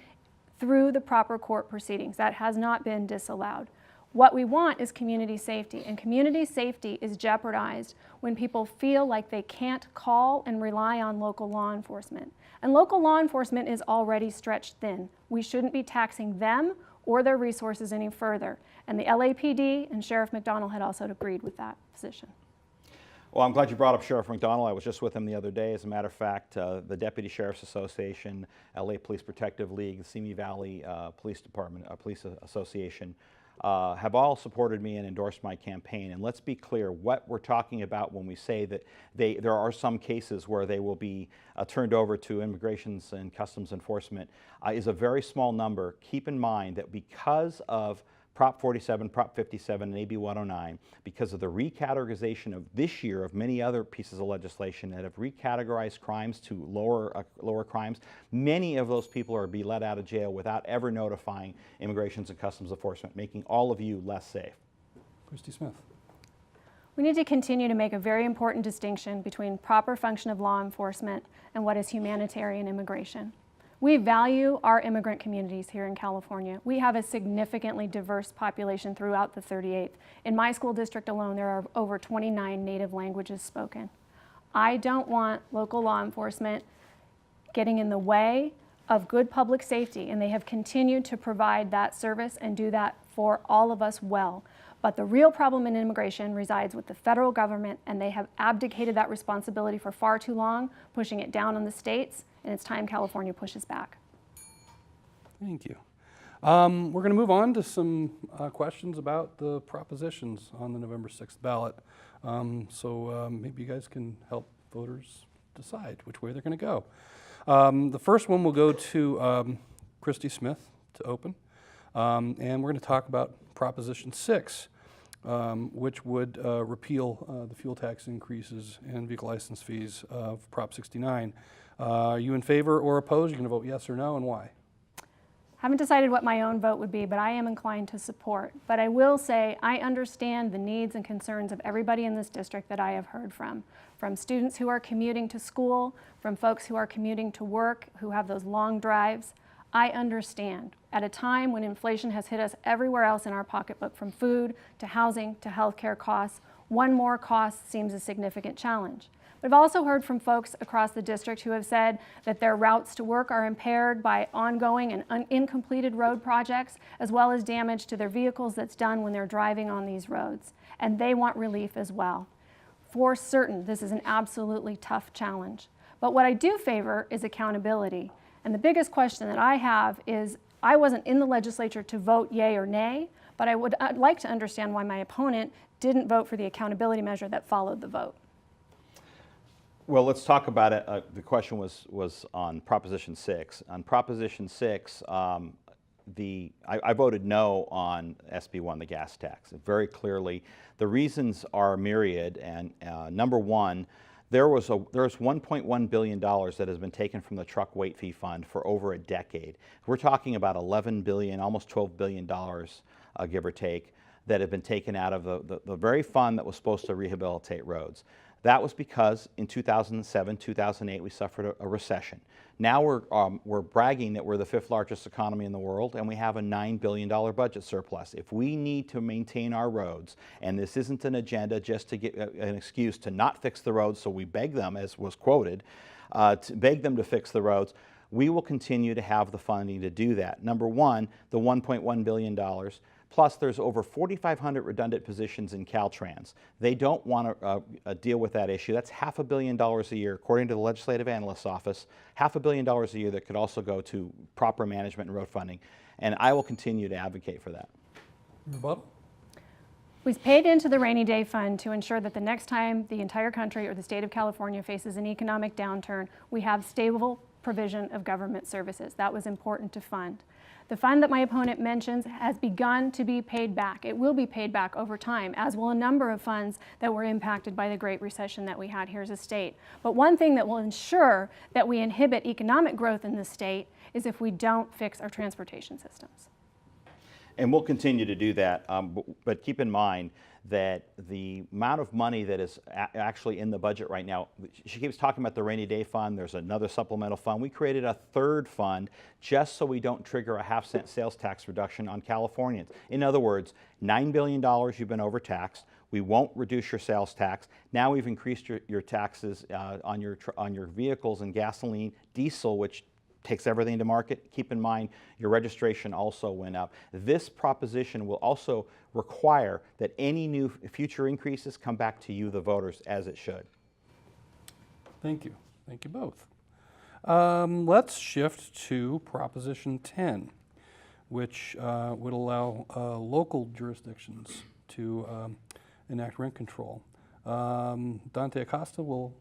through the proper court proceedings. That has not been disallowed. What we want is community safety, and community safety is jeopardized when people feel like they can't call and rely on local law enforcement. And local law enforcement is already stretched thin. We shouldn't be taxing them or their resources any further. And the LAPD and Sheriff McDonald had also agreed with that position. Well, I'm glad you brought up Sheriff McDonald. I was just with him the other day. As a matter of fact, the Deputy Sheriff's Association, LA Police Protective League, the Simi Valley Police Department, Police Association, have all supported me and endorsed my campaign. And let's be clear, what we're talking about when we say that there are some cases where they will be turned over to Immigration and Customs Enforcement is a very small number. Keep in mind that because of Prop 47, Prop 57, and AB 109, because of the recategorization of this year of many other pieces of legislation that have recategorized crimes to lower crimes, many of those people are be let out of jail without ever notifying Immigration and Customs Enforcement, making all of you less safe. Christy Smith. We need to continue to make a very important distinction between proper function of law enforcement and what is humanitarian immigration. We value our immigrant communities here in California. We have a significantly diverse population throughout the 38th. In my school district alone, there are over 29 native languages spoken. I don't want local law enforcement getting in the way of good public safety, and they have continued to provide that service and do that for all of us well. But the real problem in immigration resides with the federal government, and they have abdicated that responsibility for far too long, pushing it down on the states, and it's time California pushes back. Thank you. We're going to move on to some questions about the propositions on the November 6th ballot. Maybe you guys can help voters decide which way they're going to go. The first one will go to Christy Smith to open, and we're going to talk about Proposition 6, which would repeal the fuel tax increases and vehicle license fees of Prop 69. Are you in favor or opposed? You're going to vote yes or no, and why? Haven't decided what my own vote would be, but I am inclined to support. But I will say I understand the needs and concerns of everybody in this district that I have heard from students who are commuting to school, from folks who are commuting to work, who have those long drives. I understand. At a time when inflation has hit us everywhere else in our pocketbook, from food to housing to healthcare costs, one more cost seems a significant challenge. But I've also heard from folks across the district who have said that their routes to work are impaired by ongoing and incompleted road projects, as well as damage to their vehicles that's done when they're driving on these roads. And they want relief as well. For certain, this is an absolutely tough challenge. But what I do favor is accountability. And the biggest question that I have is, I wasn't in the legislature to vote yay or nay, but I'd like to understand why my opponent didn't vote for the accountability measure that followed the vote. Well, let's talk about it. The question was on Proposition 6. On Proposition 6, I voted no on SB1, the gas tax. Very clearly, the reasons are myriad. And number one, there's $1.1 billion that has been taken from the truck weight fee fund for over a decade. We're talking about $11 billion, almost $12 billion, give or take, that have been taken out of the very fund that was supposed to rehabilitate roads. That was because in 2007, 2008, we suffered a recession. Now we're bragging that we're the 5th largest economy in the world, and we have a $9 billion budget surplus. If we need to maintain our roads, and this isn't an agenda just to get an excuse to not fix the roads, so we beg them, as was quoted, to beg them to fix the roads, we will continue to have the funding to do that. Number one, the $1.1 billion. Plus, there's over 4,500 redundant positions in Caltrans. They don't want to deal with that issue. That's $500 million a year, according to the Legislative Analyst's Office, $500 million a year that could also go to proper management and road funding. And I will continue to advocate for that. Rebuttal? We've paid into the rainy day fund to ensure that the next time the entire country or the state of California faces an economic downturn, we have stable provision of government services. That was important to fund. The fund that my opponent mentions has begun to be paid back. It will be paid back over time, as will a number of funds that were impacted by the Great Recession that we had here as a state. But one thing that will ensure that we inhibit economic growth in the state is if we don't fix our transportation systems. And we'll continue to do that, but keep in mind that the amount of money that is actually in the budget right now, she keeps talking about the rainy day fund, there's another supplemental fund. We created a third fund just so we don't trigger a half-cent sales tax reduction on Californians. In other words, $9 billion you've been overtaxed. We won't reduce your sales tax. Now we've increased your taxes on your vehicles and gasoline, diesel, which takes everything to market. Keep in mind, your registration also went up. This proposition will also require that any new future increases come back to you, the voters, as it should. Thank you. Thank you both. Let's shift to Proposition 10, which would allow local jurisdictions to enact rent control. Dante Acosta will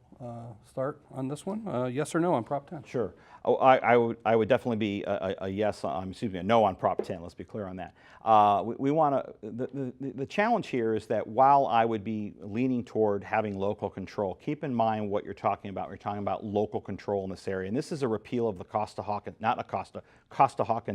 start on this one. Yes or no on Prop 10? Sure. Oh, I would definitely be a yes, excuse me, a no on Prop 10. Let's be clear on that. We want to, the challenge here is that while I would be leaning toward having local control, keep in mind what you're talking about. We're talking about local control in this area. And this is a repeal of the Costa-Hawkins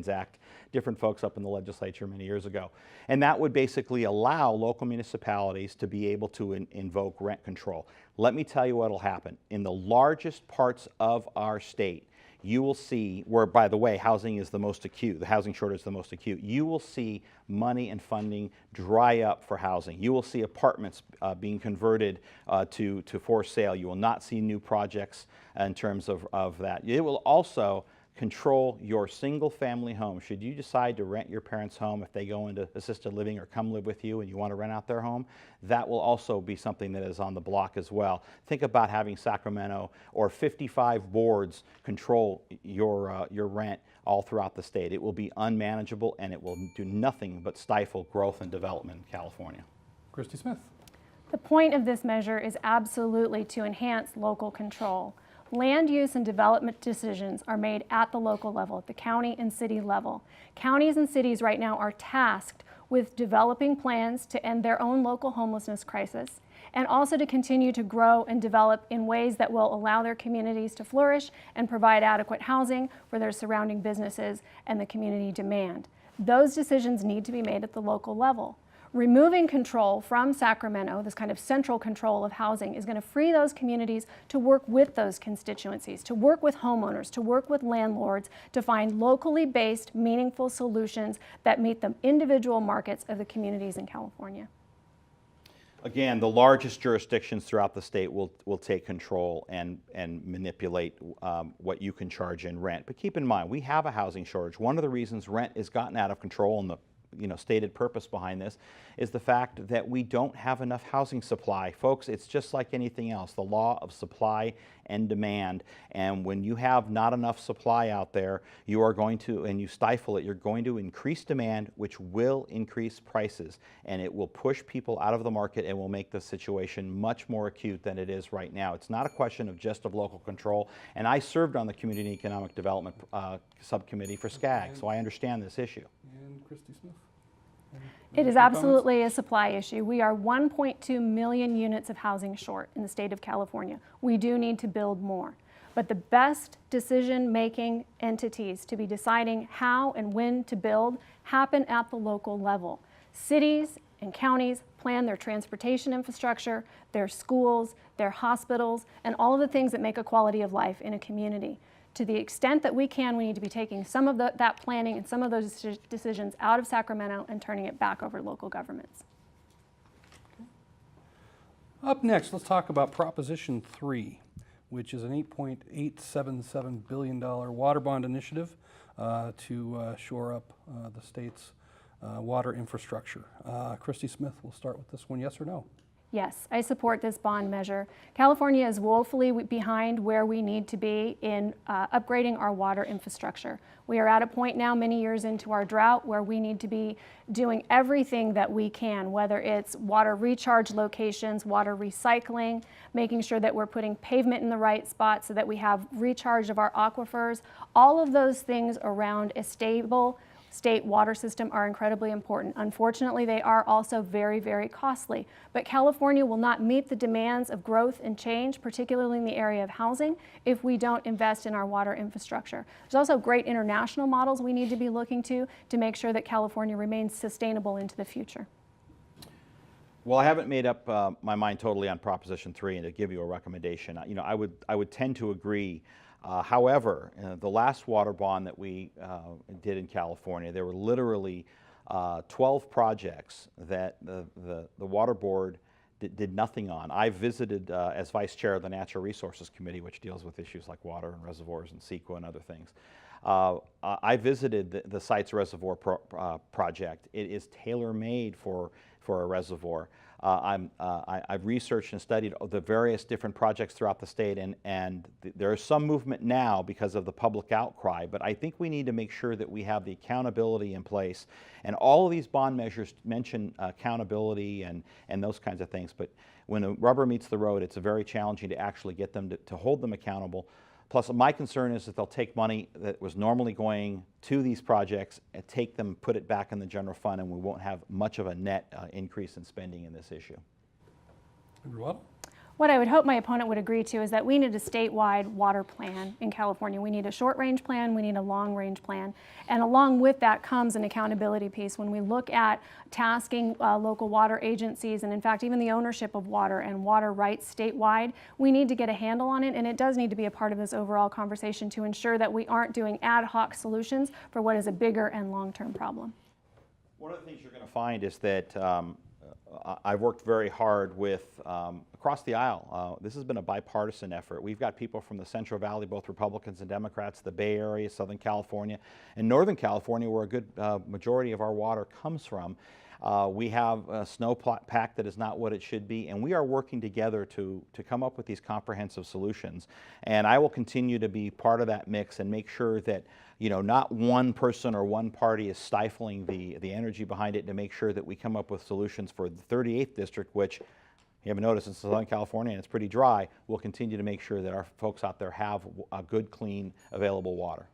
Act, different folks up in the legislature many years ago. And that would basically allow local municipalities to be able to invoke rent control. Let me tell you what will happen. In the largest parts of our state, you will see, where, by the way, housing is the most acute, the housing shortage is the most acute, you will see money and funding dry up for housing. You will see apartments being converted to for sale. You will not see new projects in terms of that. It will also control your single-family home. Should you decide to rent your parents' home if they go into assisted living or come live with you and you want to rent out their home, that will also be something that is on the block as well. Think about having Sacramento or 55 boards control your rent all throughout the state. It will be unmanageable and it will do nothing but stifle growth and development in California. Christy Smith. The point of this measure is absolutely to enhance local control. Land use and development decisions are made at the local level, at the county and city level. Counties and cities right now are tasked with developing plans to end their own local homelessness crisis and also to continue to grow and develop in ways that will allow their communities to flourish and provide adequate housing for their surrounding businesses and the community demand. Those decisions need to be made at the local level. Removing control from Sacramento, this kind of central control of housing, is going to free those communities to work with those constituencies, to work with homeowners, to work with landlords, to find locally based, meaningful solutions that meet the individual markets of the communities in California. Again, the largest jurisdictions throughout the state will take control and manipulate what you can charge in rent. But keep in mind, we have a housing shortage. One of the reasons rent has gotten out of control and the stated purpose behind this is the fact that we don't have enough housing supply. Folks, it's just like anything else, the law of supply and demand. And when you have not enough supply out there, you are going to, and you stifle it, you're going to increase demand, which will increase prices. And it will push people out of the market and will make the situation much more acute than it is right now. It's not a question of just of local control. And I served on the Community and Economic Development Subcommittee for SCAG, so I understand this issue. And Christy Smith. It is absolutely a supply issue. We are 1.2 million units of housing short in the state of California. We do need to build more. But the best decision-making entities to be deciding how and when to build happen at the local level. Cities and counties plan their transportation infrastructure, their schools, their hospitals, and all of the things that make a quality of life in a community. To the extent that we can, we need to be taking some of that planning and some of those decisions out of Sacramento and turning it back over to local governments. Up next, let's talk about Proposition 3, which is an $8.877 billion water bond initiative to shore up the state's water infrastructure. Christy Smith will start with this one, yes or no? Yes, I support this bond measure. California is woefully behind where we need to be in upgrading our water infrastructure. We are at a point now, many years into our drought, where we need to be doing everything that we can, whether it's water recharge locations, water recycling, making sure that we're putting pavement in the right spot so that we have recharge of our aquifers. All of those things around a stable state water system are incredibly important. Unfortunately, they are also very, very costly. But California will not meet the demands of growth and change, particularly in the area of housing, if we don't invest in our water infrastructure. There's also great international models we need to be looking to make sure that California remains sustainable into the future. Well, I haven't made up my mind totally on Proposition 3, and to give you a recommendation, I would tend to agree. However, the last water bond that we did in California, there were literally 12 projects that the Water Board did nothing on. I visited as Vice Chair of the Natural Resources Committee, which deals with issues like water and reservoirs and CEQA and other things. I visited the Sites Reservoir project. It is tailor-made for a reservoir. I've researched and studied the various different projects throughout the state, and there is some movement now because of the public outcry, but I think we need to make sure that we have the accountability in place. And all of these bond measures mention accountability and those kinds of things, but when the rubber meets the road, it's very challenging to actually get them to hold them accountable. Plus, my concern is that they'll take money that was normally going to these projects and take them, put it back in the general fund, and we won't have much of a net increase in spending in this issue. Well, What I would hope my opponent would agree to is that we need a statewide water plan in California. We need a short-range plan, we need a long-range plan, and along with that comes an accountability piece. When we look at tasking local water agencies, and in fact even the ownership of water and water rights statewide, we need to get a handle on it, and it does need to be a part of this overall conversation to ensure that we aren't doing ad hoc solutions for what is a bigger and long-term problem. One of the things you're going to find is that I've worked very hard with across the aisle. This has been a bipartisan effort. We've got people from the Central Valley, both Republicans and Democrats, the Bay Area, Southern California, and Northern California, where a good majority of our water comes from. We have a snowpack that is not what it should be, and we are working together to come up with these comprehensive solutions. And I will continue to be part of that mix and make sure that, you know, not one person or one party is stifling the energy behind it, to make sure that we come up with solutions for the 38th district, which you haven't noticed in Southern California and it's pretty dry. We'll continue to make sure that our folks out there have a good, clean, available water.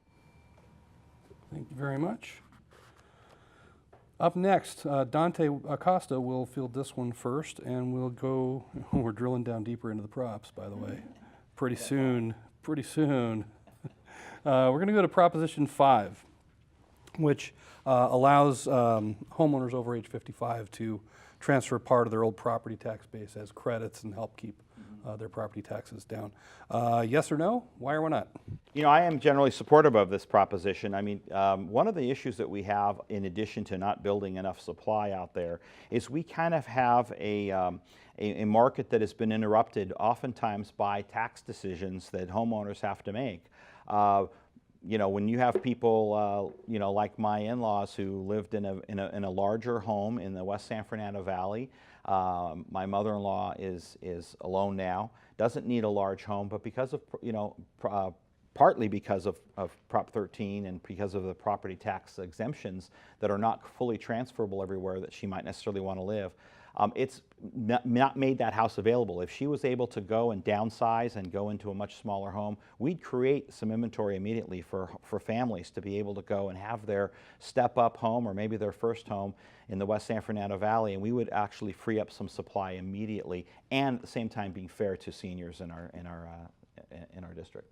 thank you very much. Up next, Dante Acosta will field this one first, and we'll go, we're drilling down deeper into the props, by the way. Pretty soon. We're going to go to Proposition 5, which allows homeowners over age 55 to transfer part of their old property tax base as credits and help keep their property taxes down. Yes or no? Why or why not? You know, I am generally supportive of this proposition. I mean, one of the issues that we have, in addition to not building enough supply out there, is we kind of have a market that has been interrupted oftentimes by tax decisions that homeowners have to make. You know, when you have people, you know, like my in-laws who lived in a larger home in the West San Fernando Valley. My mother-in-law is alone now, doesn't need a large home, but because of, you know, partly because of Prop 13 and because of the property tax exemptions that are not fully transferable everywhere that she might necessarily want to live, it's not made that house available. If she was able to go and downsize and go into a much smaller home, we'd create some inventory immediately for families to be able to go and have their step-up home or maybe their first home in the West San Fernando Valley, and we would actually free up some supply immediately, and at the same time being fair to seniors in our district.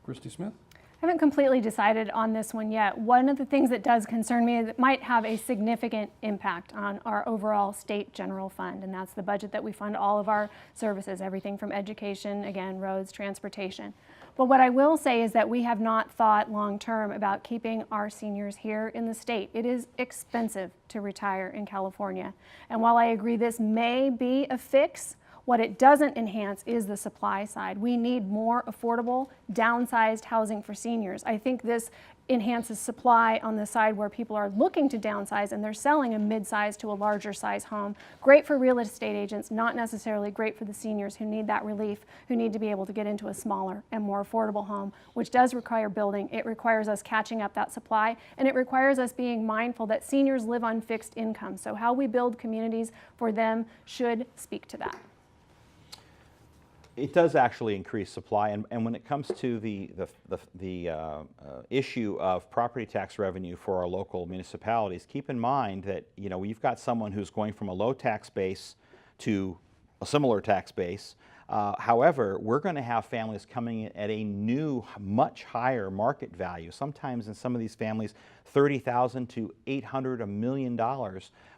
Christy Smith? I haven't completely decided on this one yet. One of the things that does concern me that might have a significant impact on our overall state general fund, and that's the budget that we fund all of our services, everything from education, again, roads, transportation. But what I will say is that we have not thought long-term about keeping our seniors here in the state. It is expensive to retire in California. And while I agree this may be a fix, what it doesn't enhance is the supply side. We need more affordable, downsized housing for seniors. I think this enhances supply on the side where people are looking to downsize and they're selling a mid-size to a larger size home. Great for real estate agents, not necessarily great for the seniors who need that relief, who need to be able to get into a smaller and more affordable home, which does require building. It requires us catching up that supply, and it requires us being mindful that seniors live on fixed income. So how we build communities for them should speak to that. It does actually increase supply, and when it comes to the issue of property tax revenue for our local municipalities, keep in mind that, you know, we've got someone who's going from a low tax base to a similar tax base. However, we're going to have families coming in at a new, much higher market value. Sometimes in some of these families, $30,000 to $800, $1 million,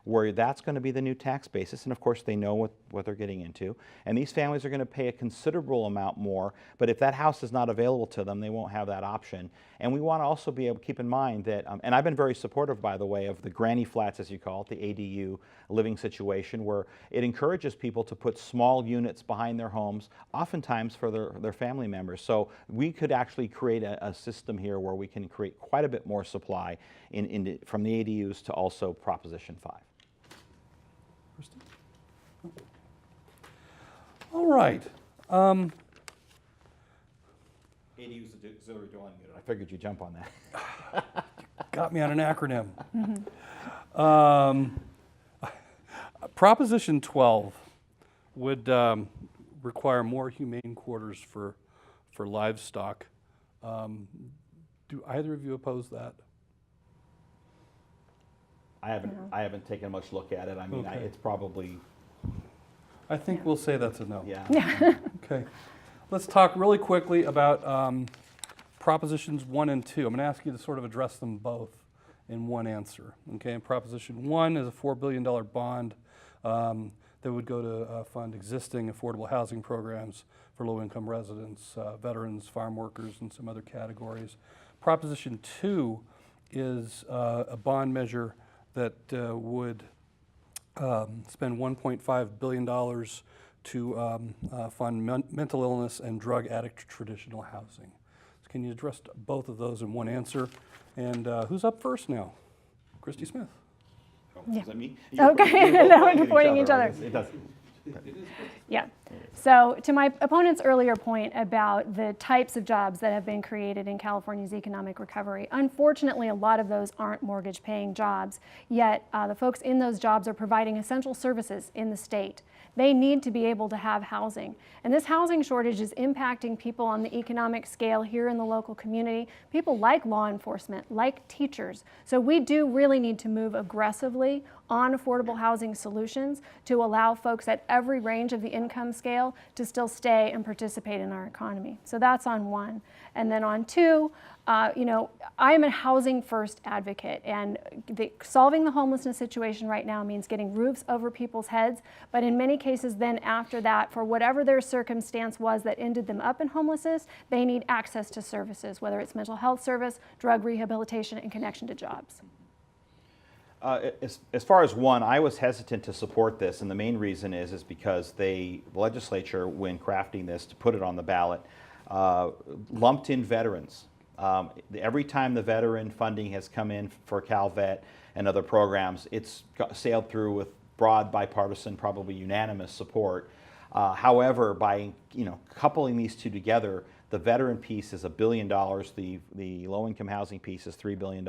where that's going to be the new tax basis. And of course, they know what they're getting into. And these families are going to pay a considerable amount more. But if that house is not available to them, they won't have that option. And we want to also be able to keep in mind that, and I've been very supportive, by the way, of the granny flats, as you call it, the ADU living situation, where it encourages people to put small units behind their homes, oftentimes for their family members. So we could actually create a system here where we can create quite a bit more supply from the ADUs to also Proposition 5. Christy? All right. ADUs auxiliary dwelling unit. I figured you'd jump on that. Got me on an acronym. Proposition 12 would require more humane quarters for livestock. Do either of you oppose that? I haven't taken much look at it. I mean, Okay. it's probably, I think we'll say that's a no. yeah. Okay. Let's talk really quickly about propositions 1 and 2. I'm going to ask you to sort of address them both in one answer. Okay. And proposition 1 is a $4 billion bond that would go to fund existing affordable housing programs for low-income residents, veterans, farm workers, and some other categories. Proposition 2 is a bond measure that would spend $1.5 billion to fund mental illness and drug addict traditional housing. So can you address both of those in one answer? And who's up first now? Christy Smith. Yeah. Is that me? Okay, You're both now we're pointing each right? other. It does. Yeah. So to my opponent's earlier point about the types of jobs that have been created in California's economic recovery, unfortunately, a lot of those aren't mortgage-paying jobs, yet the folks in those jobs are providing essential services in the state. They need to be able to have housing. And this housing shortage is impacting people on the economic scale here in the local community, people like law enforcement, like teachers. So we do really need to move aggressively on affordable housing solutions to allow folks at every range of the income scale to still stay and participate in our economy. So that's on 1. And then on 2, you know, I am a housing first advocate, and solving the homelessness situation right now means getting roofs over people's heads, but in many cases then after that, for whatever their circumstance was that ended them up in homelessness, they need access to services, whether it's mental health service, drug rehabilitation, and connection to jobs. As far as 1, I was hesitant to support this, and the main reason is because the legislature, when crafting this to put it on the ballot, lumped in veterans. Every time the veteran funding has come in for CalVet and other programs, it's sailed through with broad bipartisan, probably unanimous support. However, by coupling these two together, the veteran piece is $1 billion, the low-income housing piece is $3 billion,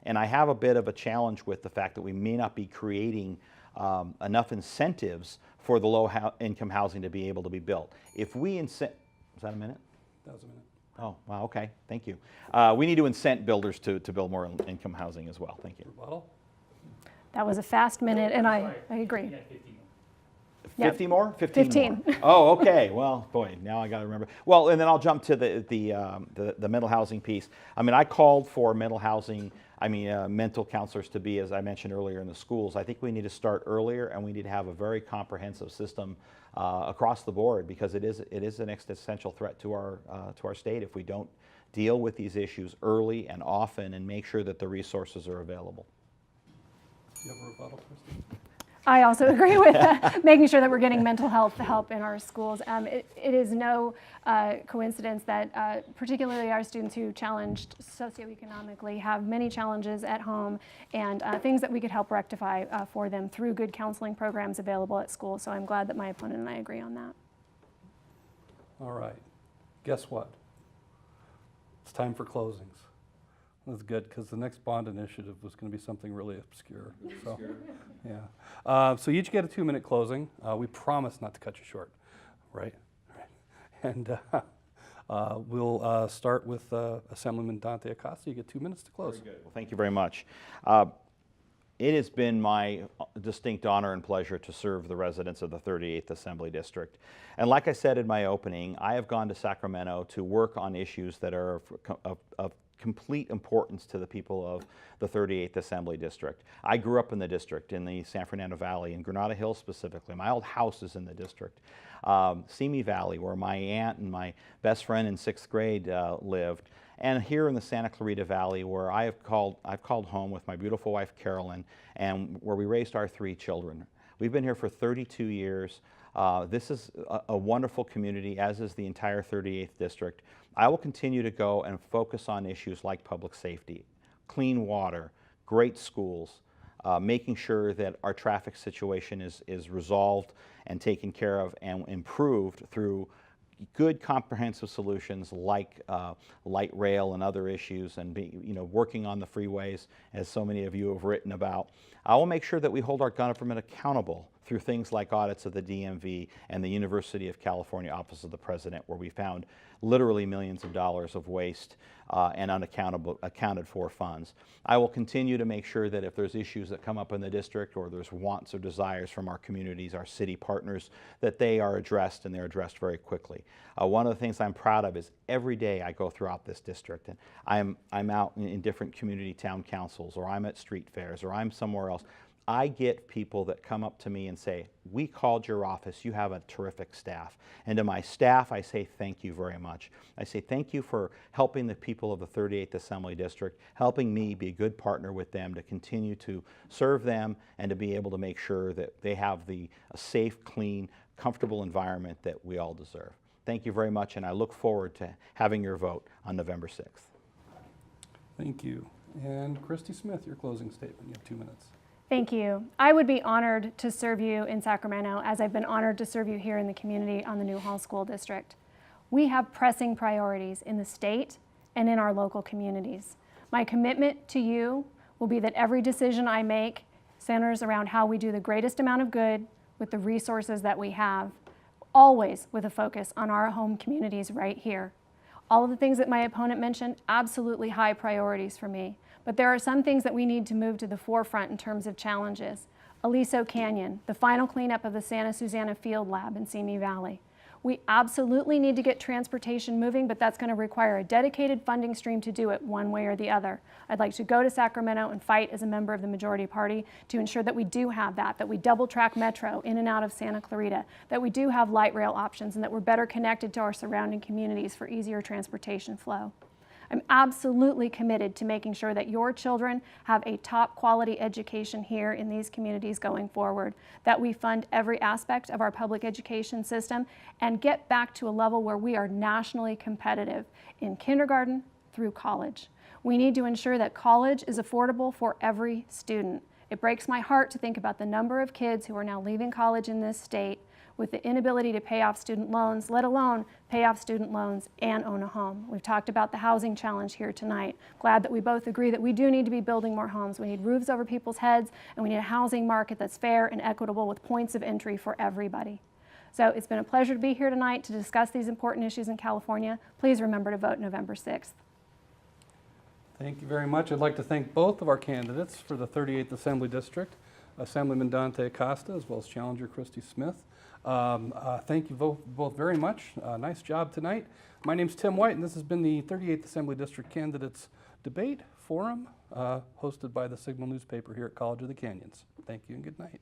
and I have a bit of a challenge with the fact that we may not be creating enough incentives for the low-income housing to be able to be built. If we was that a minute? That was a minute. Oh, wow, okay, thank you. We need to incent builders to build more income housing as well, thank you. Rebuttal? That was a fast minute, and I agree. 50 more? 15 15. more. Oh, okay. Well, boy, now I got to remember. Well, and then I'll jump to the mental housing piece. I mean, I called for mental housing, mental counselors to be, as I mentioned earlier, in the schools. I think we need to start earlier, and we need to have a very comprehensive system across the board, because it is an existential threat to our state if we don't deal with these issues early and often and make sure that the resources are available. Do you have a rebuttal, Christy? I also agree with making sure that we're getting mental health help in our schools. It is no coincidence that particularly our students who challenged socioeconomically have many challenges at home, and things that we could help rectify for them through good counseling programs available at school. So I'm glad that my opponent and I agree on that. All right. Guess what? It's time for closings. That's good, because the next bond initiative was going to be something really obscure. So, yeah. So you each get a 2-minute closing. We promise not to cut you short, right? And we'll start with Assemblyman Dante Acosta. You get 2 minutes to close. Very good. Well, thank you very much. It has been my distinct honor and pleasure to serve the residents of the 38th Assembly District. And like I said in my opening, I have gone to Sacramento to work on issues that are of complete importance to the people of the 38th Assembly District. I grew up in the district, in the San Fernando Valley, in Granada Hills specifically. My old house is in the district. Simi Valley, where my aunt and my best friend in 6th grade lived. And here in the Santa Clarita Valley, where I've called home with my beautiful wife Carolyn, and where we raised our 3 children. We've been here for 32 years. This is a wonderful community, as is the entire 38th District. I will continue to go and focus on issues like public safety, clean water, great schools, making sure that our traffic situation is resolved and taken care of and improved through good comprehensive solutions like light rail and other issues, and working on the freeways, as so many of you have written about. I will make sure that we hold our government accountable through things like audits of the DMV and the University of California Office of the President, where we found literally millions of dollars of waste and unaccounted for funds. I will continue to make sure that if there's issues that come up in the district, or there's wants or desires from our communities, our city partners, that they are addressed, and they're addressed very quickly. One of the things I'm proud of is every day I go throughout this district, and I'm out in different community town councils, or I'm at street fairs, or I'm somewhere else. I get people that come up to me and say, "We called your office, you have a terrific staff." And to my staff, I say thank you very much. I say thank you for helping the people of the 38th Assembly District, helping me be a good partner with them to continue to serve them and to be able to make sure that they have a safe, clean, comfortable environment that we all deserve. Thank you very much, and I look forward to having your vote on November 6th. Thank you. And Christy Smith, your closing statement. You have 2 minutes. Thank you. I would be honored to serve you in Sacramento, as I've been honored to serve you here in the community on the Newhall School District. We have pressing priorities in the state and in our local communities. My commitment to you will be that every decision I make centers around how we do the greatest amount of good with the resources that we have, always with a focus on our home communities right here. All of the things that my opponent mentioned, absolutely high priorities for me. But there are some things that we need to move to the forefront in terms of challenges. Aliso Canyon, the final cleanup of the Santa Susana Field Lab in Simi Valley. We absolutely need to get transportation moving, but that's going to require a dedicated funding stream to do it one way or the other. I'd like to go to Sacramento and fight as a member of the majority party to ensure that we do have that we double track Metro in and out of Santa Clarita, that we do have light rail options, and that we're better connected to our surrounding communities for easier transportation flow. I'm absolutely committed to making sure that your children have a top quality education here in these communities going forward, that we fund every aspect of our public education system and get back to a level where we are nationally competitive in kindergarten through college. We need to ensure that college is affordable for every student. It breaks my heart to think about the number of kids who are now leaving college in this state with the inability to pay off student loans, let alone pay off student loans and own a home. We've talked about the housing challenge here tonight. Glad that we both agree that we do need to be building more homes. We need roofs over people's heads, and we need a housing market that's fair and equitable with points of entry for everybody. So it's been a pleasure to be here tonight to discuss these important issues in California. Please remember to vote November 6th. Thank you very much. I'd like to thank both of our candidates for the 38th Assembly District, Assemblyman Dante Acosta as well as Challenger Christie Smith. Thank you both very much. Nice job tonight. My name's Tim White, and this has been the 38th Assembly District Candidates Debate Forum, hosted by the Signal newspaper here at College of the Canyons. Thank you and good night.